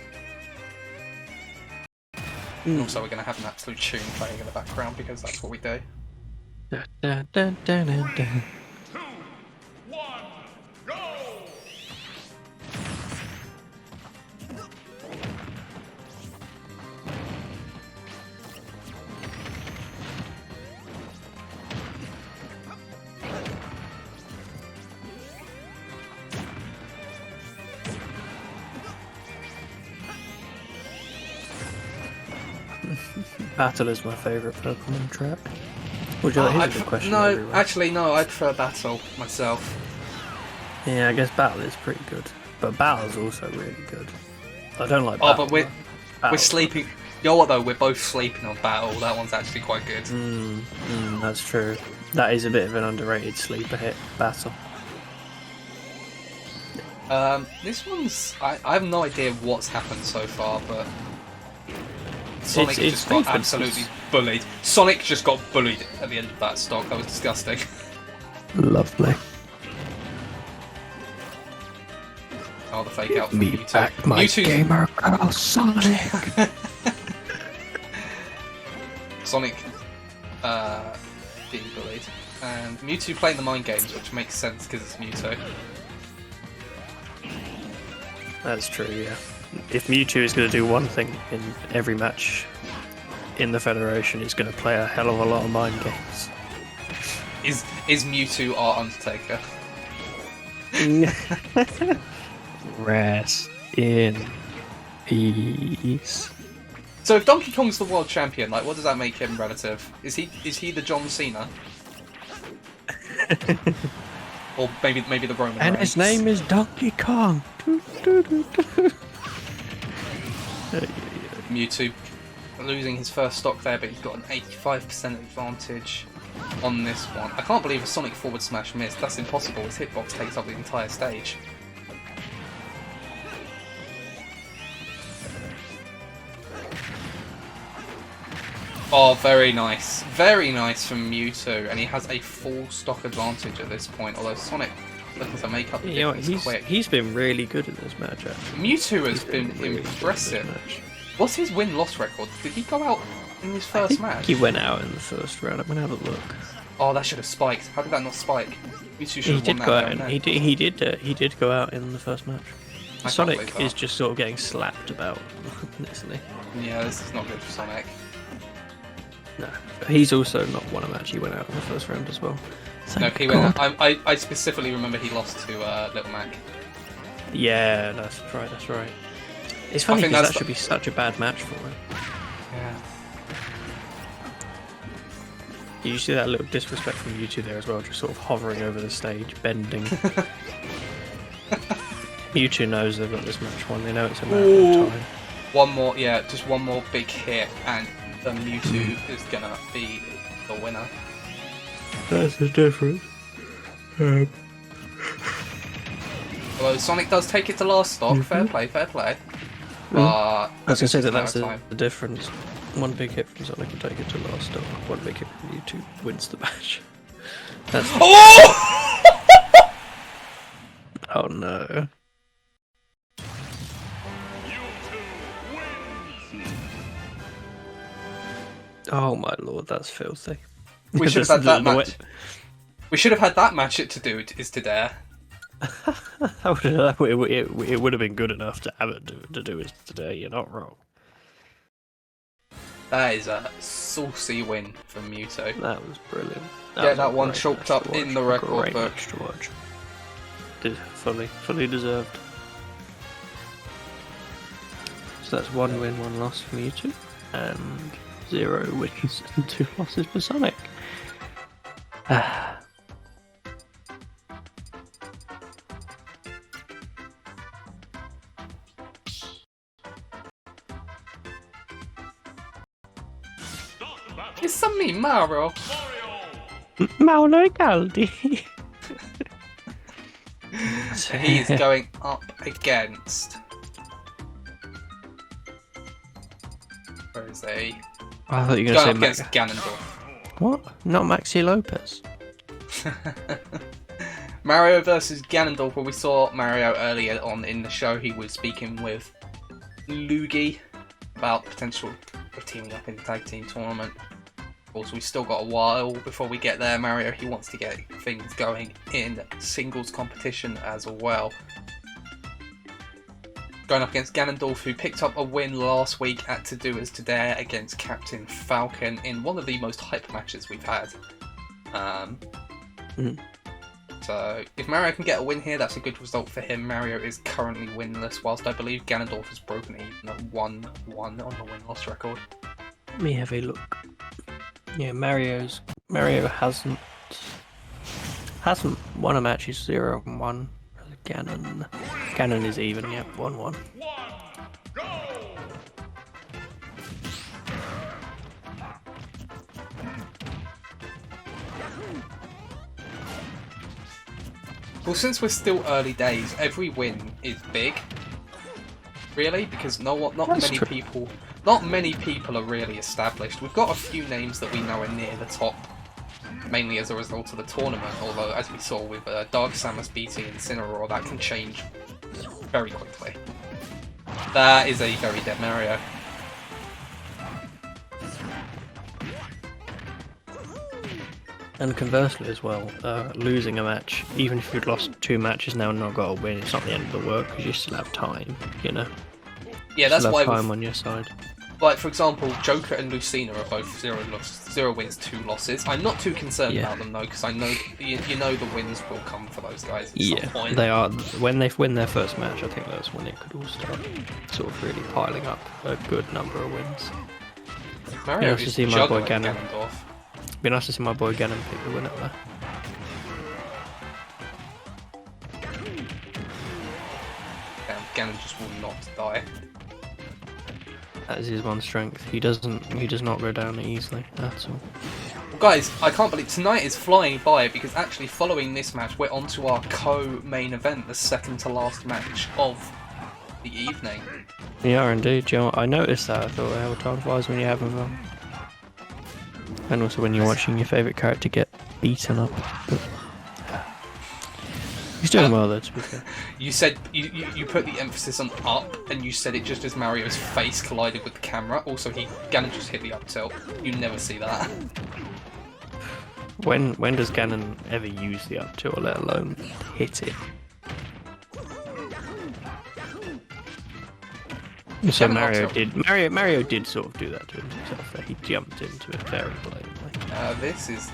And also, we're going to have an absolute tune playing in the background because that's what we do. Da, da, da, da, da, da. 2, 1, go! Battle is my favourite Pokemon track. Would you like here's a good question? No, everyone. actually, no, I prefer Battle myself. Yeah, I guess Battle is pretty good, but Battle's also really good. I don't like Oh, Battle. but we're Battle's sleeping. You know what though? We're both sleeping on Battle. That one's actually quite good. That's true. That is a bit of an underrated sleeper hit, Battle. This one's. I have no idea what's happened so far, but Sonic It's just got been- absolutely bullied. Sonic just got bullied at the end of that stock. That was disgusting. Lovely. Oh, the fake out from Me Mewtwo. back, my Mewtwo's- gamer girl, Sonic. Sonic being bullied, and Mewtwo playing the mind games, which makes sense because it's Mewtwo. That's true, yeah. If Mewtwo is going to do one thing in every match in the Federation, it's going to play a hell of a lot of mind games. Is Mewtwo our Undertaker? Rest in peace. So if Donkey Kong's the world champion, like, what does that make him relative? Is he the John Cena? Or maybe the Roman And Reigns? his name is Donkey Kong. Mewtwo losing his first stock there, but he's got an 85% advantage on this one. I can't believe a Sonic forward smash missed. That's impossible. His hitbox takes up the entire stage. Oh, very nice. Very nice from Mewtwo, and he has a full stock advantage at this point, although Sonic looking to make up the You know, difference quick. he's been really good in this match, actually. Mewtwo has He's been really good in this impressive. match. What's his win-loss record? Did he go out in his I first think match? he went out in the first round. I'm going to have a look. Oh, that should have spiked. How did that not spike? Mewtwo should He have won did that go there out. and And, then. he did go out in the first match. I can't Sonic believe that. is just sort of getting slapped about, isn't he? Yeah, this is not good for Sonic. No, but he's also not won a match. He went out in the first round as well. No, Thank he went. God. I specifically remember he lost to Little Mac. Yeah, that's right. That's right. It's funny think because that's that should be such a bad match for him. Yeah. You see that little disrespect from Mewtwo there as well, just sort of hovering over the stage, bending. Mewtwo knows they've got this match won. They know it's a matter Ooh. of time. One more, yeah, just one more big hit, and the Mewtwo is gonna be the winner. That's the difference. Although Sonic does take it to last stock, fair play, fair play. But I was going to say it's that just a that's matter of time. the difference. One big hit from Sonic will take it to last stock. One big hit from Mewtwo wins the match. That's Oh! oh no. Oh my lord, that's filthy. We should have That's had that the way- match. We should have had that match at To Do Is To Dare. It would have been good enough to have it to do it today. You're not wrong. That is a saucy win from Mewtwo. That was brilliant. Get was a that one great chalked match to up in watch, the a record great book. match to watch. Fully deserved. So that's 1 win, 1 loss for Mewtwo, and 0 wins and 2 losses for Sonic. It's a me, Mario. Mauro Galdi. He's going up against. Where is he? I thought you were Going going up to say against Ganondorf. What? Not Maxi Lopez. Mario versus Ganondorf, where we saw Mario earlier on in the show. He was speaking with Luigi about potential of teaming up in the tag team tournament. Of course, we've still got a while before we get there. Mario, he wants to get things going in singles competition as well. Going up against Ganondorf, who picked up a win last week at To Do Is To Dare against Captain Falcon in one of the most hype matches we've had. So, if Mario can get a win here, that's a good result for him. Mario is currently winless, whilst I believe Ganondorf has broken even at 1-1 on the win-loss record. Let me have a look. Yeah, Mario hasn't won a match. He's 0-1 Ganon. Ganon is even, yep, 1-1. One, go! Well, since we're still early days, every win is big. Really, because not That's many true. people are really established. We've got a few names that we know are near the top, mainly as a result of the tournament. Although, as we saw with Dark Samus beating Incineroar, that can change very quickly. That is a very dead Mario. And conversely as well, losing a match, even if you'd lost 2 matches now and not got a win, it's not the end of the work because you still have time, you know. Yeah, that's Still why have we've time on your side. like, for example, Joker and Lucina are both 0 wins, 2 losses. I'm not too concerned Yeah. about them though, because I know you know the wins will come for those guys at Yeah, some point. they are. When they win their first match, I think that's when it could all start sort of really piling up a good number of wins. Mario nice to is see my boy juggling Ganon. Ganondorf. Be nice to see my boy Ganon pick the win up there. Damn, Ganon just will not die. That is his one strength. He does not go down easily at all. Well, guys, I can't believe tonight is flying by because actually following this match, we're on to our co-main event, the second to last match of the evening. Yeah, indeed. You know, I noticed that. I thought, how time flies when you're having fun. And also when you're watching your favourite character get beaten up. But he's doing well though, to be fair. You said you put the emphasis on up, and you said it just as Mario's face collided with the camera. Also, Ganon just hit the up tilt. You never see that. When does Ganon ever use the up tilt, let alone hit it? So Ganon Mario did sort of do that to himself. He jumped into it very blatantly. This is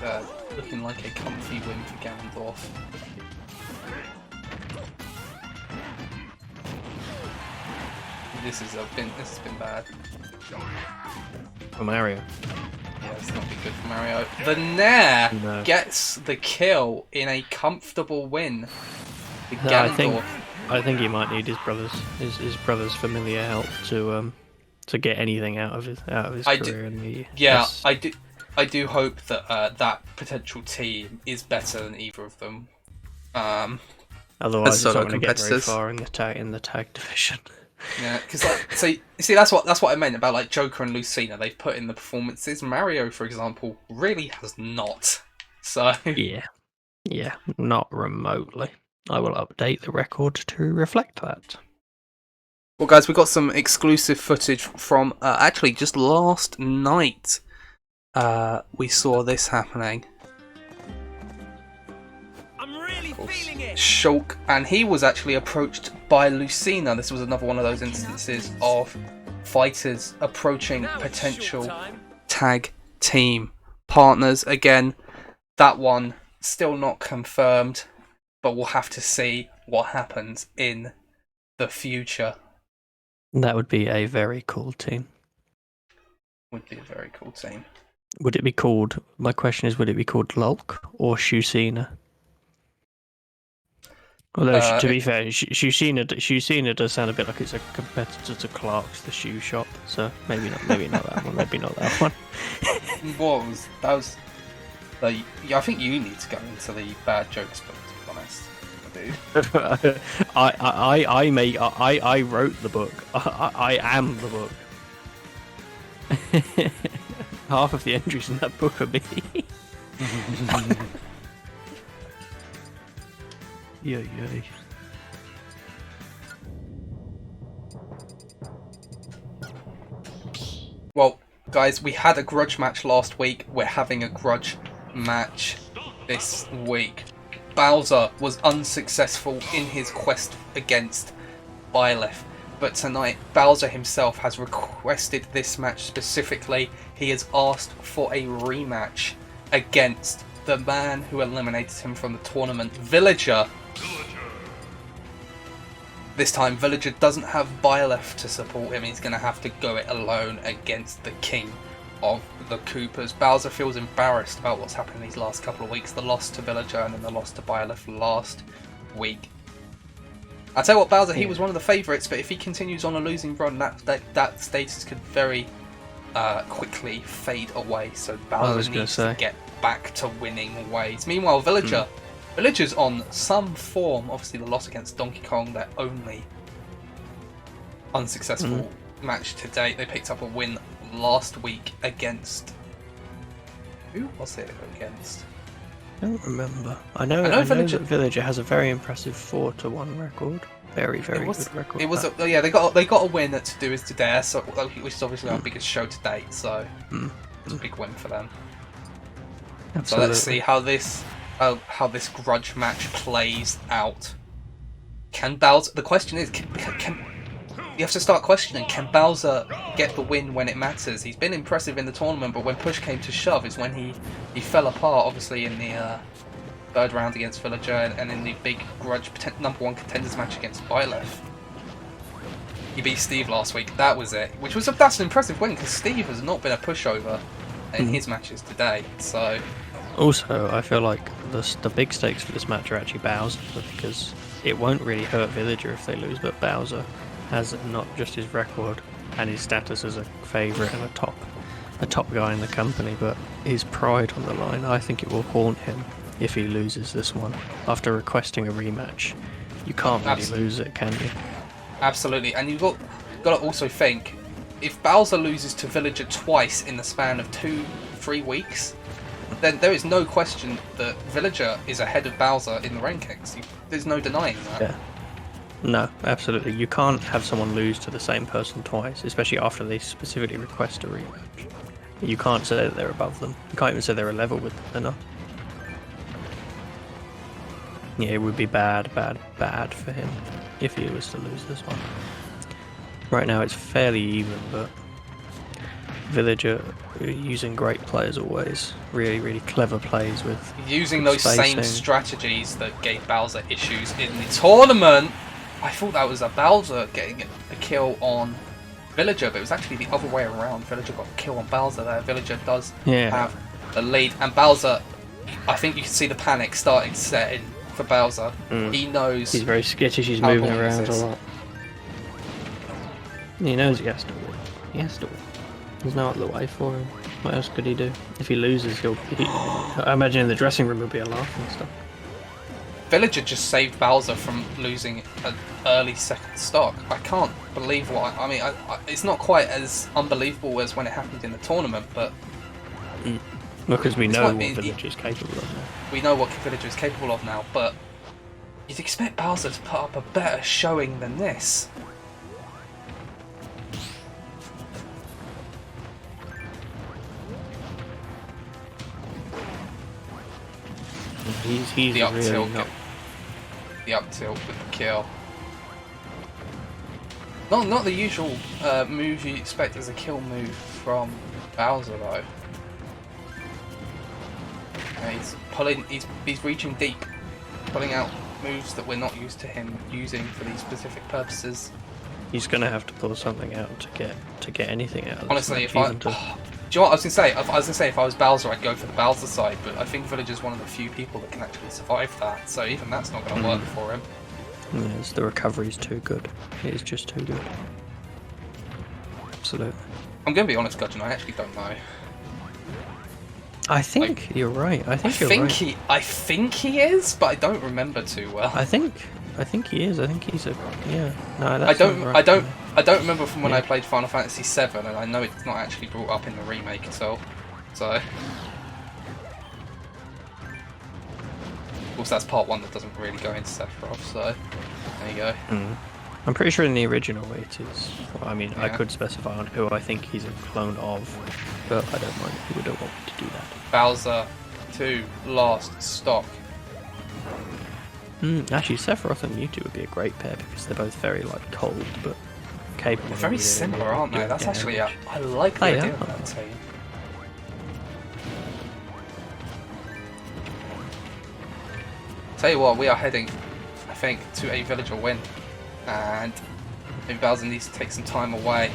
looking like a comfy win for Ganondorf. This has been bad. For Mario. Yeah, it's not been good for Mario. The Nair No. gets the kill in a comfortable win. For No, Ganondorf. I think he might need his brother's familiar help to get anything out of his career in the Yeah, yes. I do hope that that potential team is better than either of them. Otherwise, as it's not solo going to get very competitors. far in the tag division. Yeah, because so you see that's what I meant about like Joker and Lucina. They've put in the performances. Mario, for example, really has not. So Yeah, not remotely. I will update the record to reflect that. well, guys, we got some exclusive footage from actually just last night. We saw this happening. I'm really feeling it. Shulk, and he was actually approached by Lucina. This was another one of those instances of fighters approaching Now it's potential showtime. tag team partners. Again, that one still not confirmed, but we'll have to see what happens in the future. That would be a very cool team. Would be a very cool team. Would it be called? My question is, would it be called Lulk or Shusina? Although, to be fair, Shusina does sound a bit like it's a competitor to Clark's, the shoe shop. So maybe not that one. Maybe not that one. That was I think you need to go into the bad jokes book, to be honest, dude. I wrote the book. I am the book. Half of the entries in that book are me. Yay. Well, guys, we had a grudge match last week. We're having a grudge match this week. Bowser was unsuccessful in his quest against Byleth, but tonight Bowser himself has requested this match specifically. He has asked for a rematch against the man who eliminated him from the tournament, Villager. This time, Villager doesn't have Byleth to support him. He's going to have to go it alone against the king of the Koopas. Bowser feels embarrassed about what's happened these last couple of weeks. The loss to Villager and then the loss to Byleth last week. I tell you what, Bowser, he was one of the favourites, but if he continues on a losing run, that status could very quickly fade away. So Bowser needs to get back to winning ways. Meanwhile, Villager's on some form. Obviously, the loss against Donkey Kong, their only unsuccessful match to date. They picked up a win last week against... Who was it against? I don't remember. I know that Villager has a very impressive 4-1 record. Very good record. It was they got a win at To Do Is To Dare, so which is obviously our biggest show to date. So it's a big win for them. Absolutely. So let's see how this grudge match plays out. Can Bowser? The question is, can you have to start questioning, can Bowser get the win when it matters? He's been impressive in the tournament, but when push came to shove is when he fell apart, obviously, in the third round against Villager and in the big grudge #1 contenders match against Byleth. He beat Steve last week, that was it. That's an impressive win, because Steve has not been a pushover in his matches today, so... Also, I feel like the big stakes for this match are actually Bowser, because it won't really hurt Villager if they lose, but Bowser has not just his record and his status as a favourite and a top guy in the company, but his pride on the line. I think it will haunt him if he loses this one. After requesting a rematch, you can't really lose it, can you? Absolutely, and you've got to also think, if Bowser loses to Villager twice in the span of 2-3 weeks, then there is no question that Villager is ahead of Bowser in the rankings. There's no denying that. Yeah. No, absolutely. You can't have someone lose to the same person twice, especially after they specifically request a rematch. You can't say that they're above them. You can't even say they're a level with them. They're not. Yeah, it would be bad for him if he was to lose this one. Right now it's fairly even, but Villager using great plays always. Really clever plays with using those same strategies that gave Bowser issues in the tournament. I thought that was a Bowser getting a kill on Villager, but it was actually the other way around. Villager got a kill on Bowser there. Villager does have the lead, and Bowser, I think you can see the panic starting to set in for Bowser. He knows he's very skittish. He's moving around a lot. He knows he has to win. There's no other way for him. What else could he do? If he loses, I imagine in the dressing room there'll be a laugh and stuff. Villager just saved Bowser from losing an early second stock. I can't believe it's not quite as unbelievable as when it happened in the tournament, but... Because we know what Villager is capable of now. We know what Villager is capable of now, but you'd expect Bowser to put up a better showing than this. He's the up really tilt, not... the up tilt with the kill. Not the usual move you expect as a kill move from Bowser though. He's reaching deep, pulling out moves that we're not used to him using for these specific purposes. He's gonna have to pull something out to get anything out of this. Honestly, match, do you know what I was gonna say? If I was Bowser, I'd go for the Bowser side, but I think Villager's one of the few people that can actually survive that, so even that's not going to work for him. Yes, the recovery's too good. It is just too good. Absolutely. I'm going to be honest, Gudgeon, I actually don't know. I think you're right. I think he is, but I don't remember too well. I think he is. I think he's a No, I don't remember from when I played Final Fantasy VII, and I know it's not actually brought up in the remake at all. So, of course, that's part 1 that doesn't really go into Sephiroth. So, there you go. I'm pretty sure in the original it is. Well, I mean, I could specify on who I think he's a clone of, but I don't mind if people don't want me to do that. Bowser 2 last stock. Actually, Sephiroth and Mewtwo would be a great pair because they're both very cold but capable. They're very similar, aren't they? That's actually I like the idea of that team. Tell you what, we are heading, I think, to a Villager win, and maybe Bowser needs to take some time away.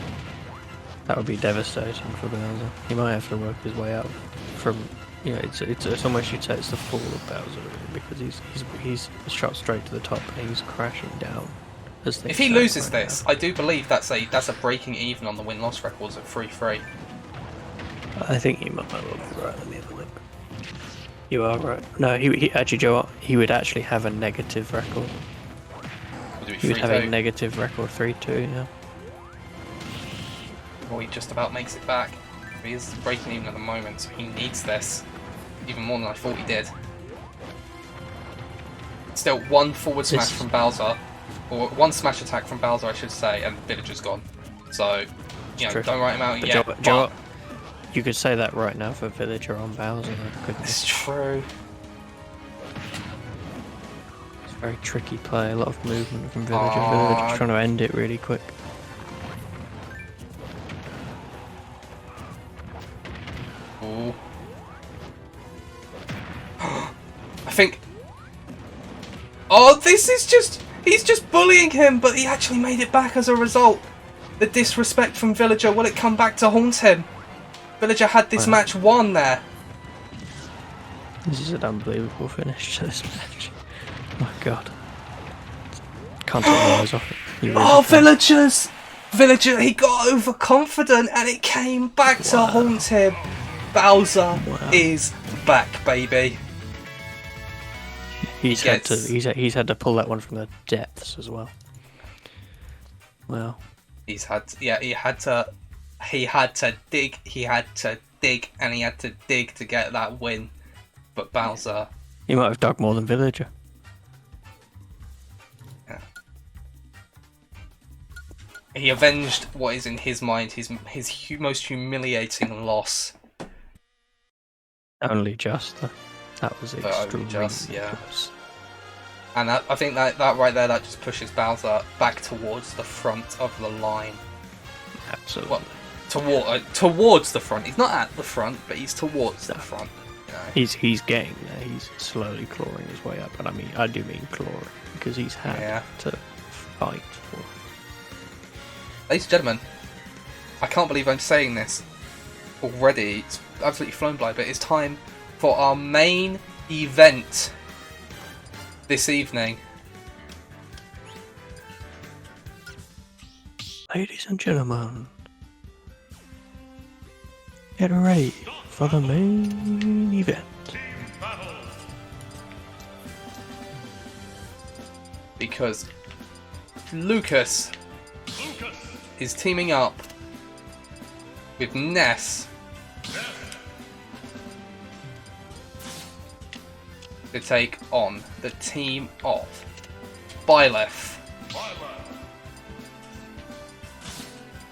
That would be devastating for Bowser. He might have to work his way out from. It's almost, you'd say it's the fall of Bowser, really, because he's shot straight to the top and he's crashing down as things If he stand loses right this, I do believe that's a breaking even on the win-loss records at 3-3. now. I think you might well be right. Let me have a look. You are right. No, he actually, Joe, what? He would actually have a negative record. Would it be He would have a 3-2? negative record, 3-2. Yeah. Well, he just about makes it back. He is breaking even at the moment, so he needs this. Even more than I thought he did. Still, one forward smash This- from Bowser, or one smash attack from Bowser, I should say, and Villager's gone. So, you know, True. don't write him out But yet. Joe, but you could say that right now for Villager on Bowser, couldn't you? it's true. It's a very tricky play, a lot of movement from Villager. Aw. Villager's trying to end it really quick. Ooh. I think. Oh, this is just. He's just bullying him, but he actually made it back as a result. The disrespect from Villager, will it come back to haunt him? Villager had this Wow. match won there. This is an unbelievable finish to this match. My god. Can't take my eyes off it. You really Oh, can't. Villagers! Villager, he got overconfident and it came back to Wow. haunt him. Bowser Wow. is back, baby. He's had to. gets- He's had to pull that one from the depths as well. Well, He had to dig, and he had to dig to get that win. But Bowser, he might have dug more than Villager. he avenged what is in his mind his most humiliating loss. Only just. That was But only extremely just, yeah. close. And I think that right there, that just pushes Bowser back towards the front of the line. Absolutely. Well, towards the front. He's not at the front, but he's towards the front. You know? He's getting there. He's slowly clawing his way up, and I do mean clawing because he's had Yeah. to fight for. Ladies and gentlemen, I can't believe I'm saying this already. It's absolutely flown by, but it's time for our main event this evening. Ladies and gentlemen, get ready for the main event. Because Lucas is teaming up with Ness to take on the team of Byleth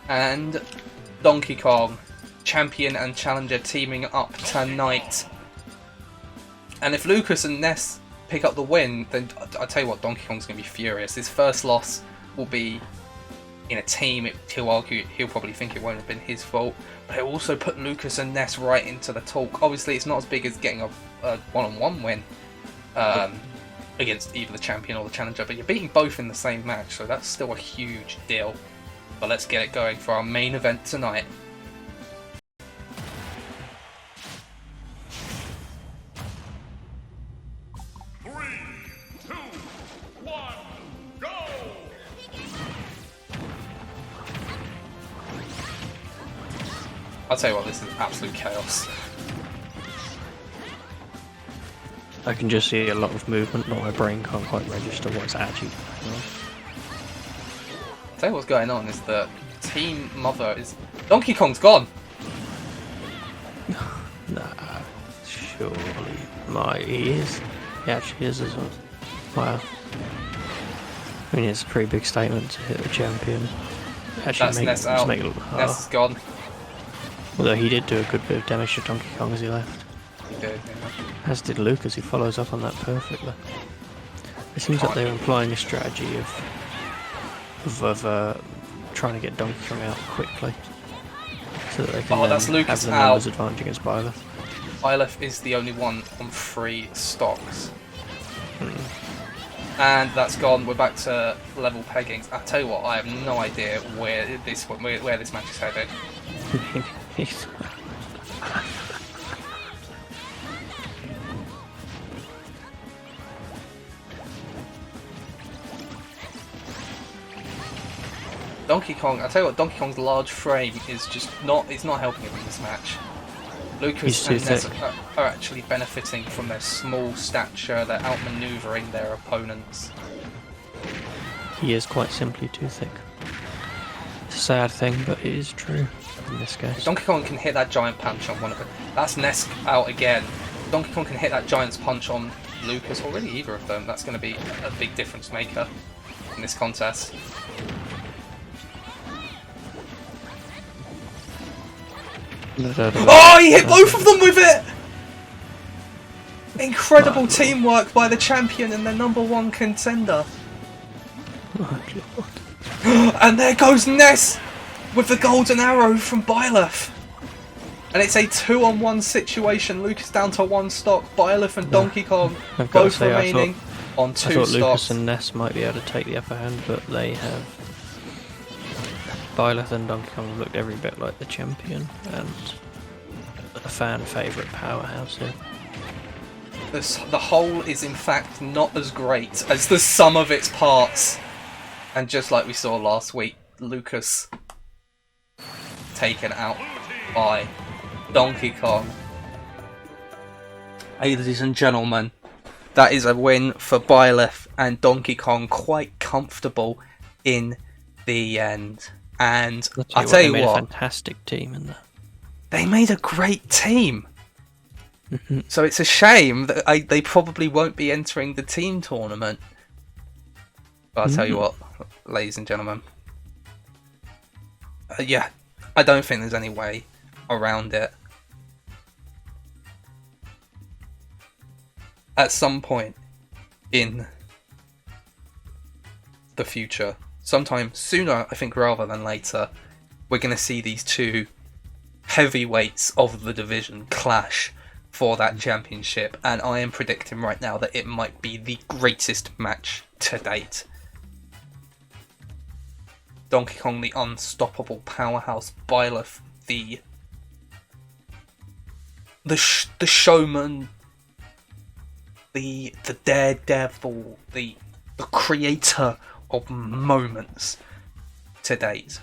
and Donkey Kong, champion and challenger, teaming up tonight. And if Lucas and Ness pick up the win, then I tell you what, Donkey Kong's going to be furious. His first loss will be in a team. He'll probably think it won't have been his fault, but he'll also put Lucas and Ness right into the talk. Obviously, it's not as big as getting a one-on-one win against either the champion or the challenger, but you're beating both in the same match, so that's still a huge deal. But let's get it going for our main event tonight. I'll tell you what, this is absolute chaos. I can just see a lot of movement, but my brain can't quite register what's actually going on. I'll tell you what's going on is that Team Mother is... Donkey Kong's gone! Nah, surely. He is. He actually is as well. Wow. I mean, it's a pretty big statement to hit a champion. Actually, That's Ness just out. make it look Ness is gone. Although he did do a good bit of damage to Donkey Kong as he left. He did, yeah. As did Lucas, he follows up on that perfectly. It seems like they're employing a strategy of trying to get Donkey Kong out quickly, so that they can that's have Lucas the out. numbers advantage against Byleth. Byleth is the only one on 3 stocks. And that's gone. We're back to level peggings. I tell you what, I have no idea where this match is headed. Donkey Kong, I tell you what, Donkey Kong's large frame is just not, it's not helping him in this match. Lucas He's too and Ness thick. are actually benefiting from their small stature, they're outmaneuvering their opponents. He is quite simply too thick. It's a sad thing, but it is true in this case. Donkey Kong can hit that giant punch on one of them. That's Ness out again. Donkey Kong can hit that giant's punch on Lucas, or really either of them. That's going to be a big difference maker in this contest. Oh, he hit both of them with it! Incredible teamwork by the champion and their #1 contender. Oh, God. And there goes Ness with the golden arrow from Byleth. And it's a 2-on-1 situation. Lucas down to 1 stock. Byleth and Donkey Kong I've got to both say, remaining on I 2 thought stocks. Lucas and Ness might be able to take the upper hand, but they have. Byleth and Donkey Kong looked every bit like the champion and a fan favourite powerhouse here. The whole is in fact not as great as the sum of its parts. And just like we saw last week, Lucas taken out by Donkey Kong. Ladies and gentlemen, that is a win for Byleth and Donkey Kong, quite comfortable in the end. And I'll tell you they made a what, fantastic team in there. they made a great team. So it's a shame that they probably won't be entering the team tournament. But I'll tell you what, ladies and gentlemen. Yeah, I don't think there's any way around it. At some point in the future, sometime sooner, I think, rather than later, we're going to see these two heavyweights of the division clash for that championship, and I am predicting right now that it might be the greatest match to date. Donkey Kong, the unstoppable powerhouse, Byleth, the showman, the daredevil, the creator of moments to date.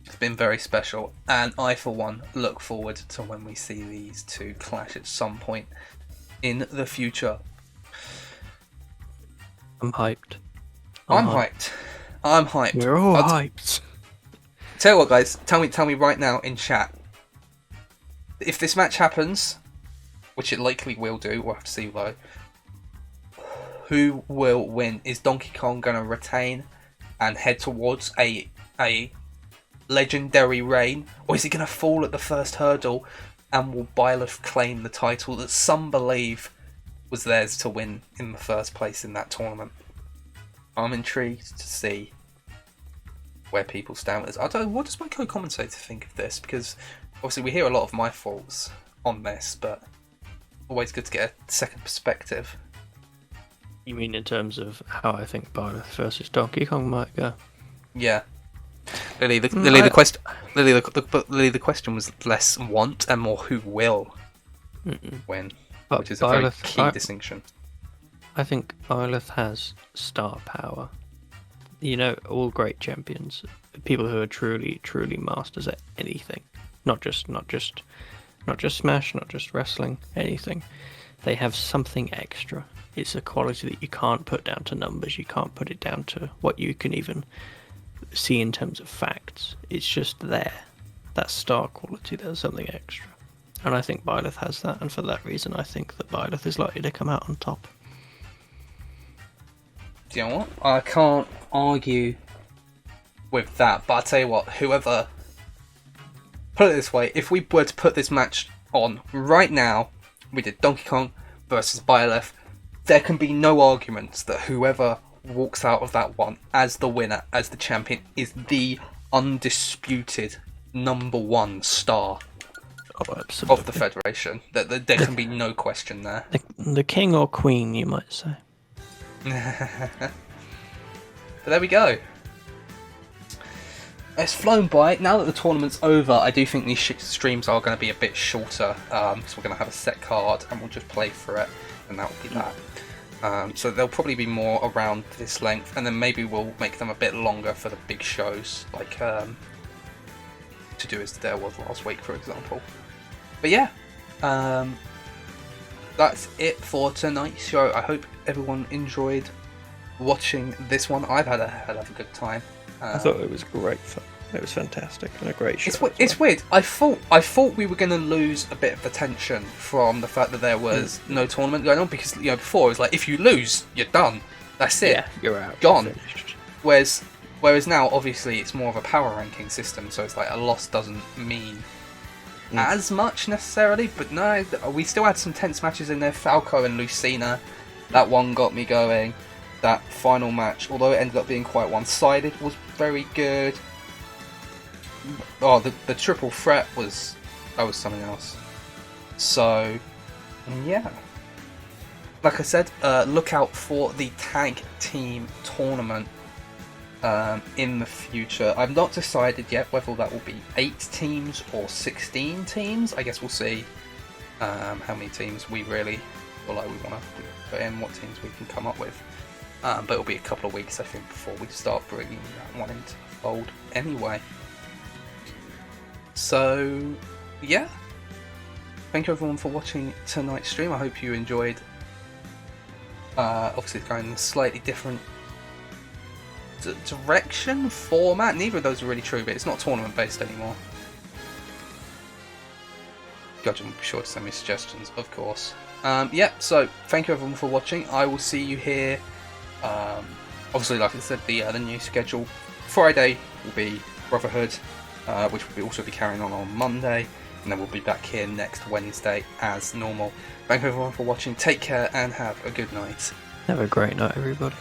It's been very special, and I, for one, look forward to when we see these two clash at some point in the future. I'm hyped. I'm hyped. I'm hyped. We're all I'll hyped. tell you what, guys. Tell me right now in chat. If this match happens, which it likely will do, we'll have to see though. Who will win? Is Donkey Kong going to retain and head towards a legendary reign, or is he going to fall at the first hurdle and will Byleth claim the title that some believe was theirs to win in the first place in that tournament? I'm intrigued to see where people stand with this. I don't know, what does my co-commentator think of this? Because obviously we hear a lot of my thoughts on this, but always good to get a second perspective. You mean in terms of how I think Byleth versus Donkey Kong might go? Yeah. Lily, the question was less want and more who will win, But which is a very Byleth- key distinction. I think Byleth has star power. You know, all great champions, people who are truly, truly masters at anything, not just Smash, not just wrestling, anything. They have something extra. It's a quality that you can't put down to numbers. You can't put it down to what you can even see in terms of facts. It's just there. That star quality, there's something extra. And I think Byleth has that, and for that reason I think that Byleth is likely to come out on top. Do you know what? I can't argue with that, but I'll tell you what, whoever... Put it this way, if we were to put this match on right now, we did Donkey Kong versus Byleth, there can be no arguments that whoever walks out of that one as the winner, as the champion, is the undisputed #1 star Oh, absolutely. of the Federation. That there can be no question there. The king or queen, you might say. But there we go. It's flown by. Now that the tournament's over, I do think these streams are going to be a bit shorter, because we're going to have a set card and we'll just play through it, and that will be that. So they'll probably be more around this length, and then maybe we'll make them a bit longer for the big shows, like to do as there was last week, for example. But yeah, that's it for tonight's show. I hope everyone enjoyed watching this one. I've had a hell of a good time. I thought it was great fun. It was fantastic and a great show. It's weird. I thought we were going to lose a bit of the tension from the fact that there was no tournament going on, because before it was like, if you lose, you're done. That's it. Yeah, you're out. Gone. You're finished. Whereas now, obviously, it's more of a power ranking system, so it's like a loss doesn't mean as much necessarily. But no, we still had some tense matches in there. Falco and Lucina, that one got me going. That final match, although it ended up being quite one-sided, was very good. Oh, the triple threat was something else. So, yeah. Like I said, look out for the tag team tournament in the future. I've not decided yet whether that will be 8 teams or 16 teams. I guess we'll see how many teams we really feel like we want to put in, what teams we can come up with. But it'll be a couple of weeks, I think, before we start bringing that one into the fold anyway. So, yeah. Thank you everyone for watching tonight's stream. I hope you enjoyed. Obviously, going in a slightly different direction, format. Neither of those are really true, but it's not tournament based anymore. God, you'll be sure to send me suggestions, of course. Yeah, so thank you everyone for watching. I will see you here. Obviously, like I said, the new schedule. Friday will be Brotherhood, which will also be carrying on Monday, and then we'll be back here next Wednesday as normal. Thank you everyone for watching. Take care and have a good night. Have a great night, everybody.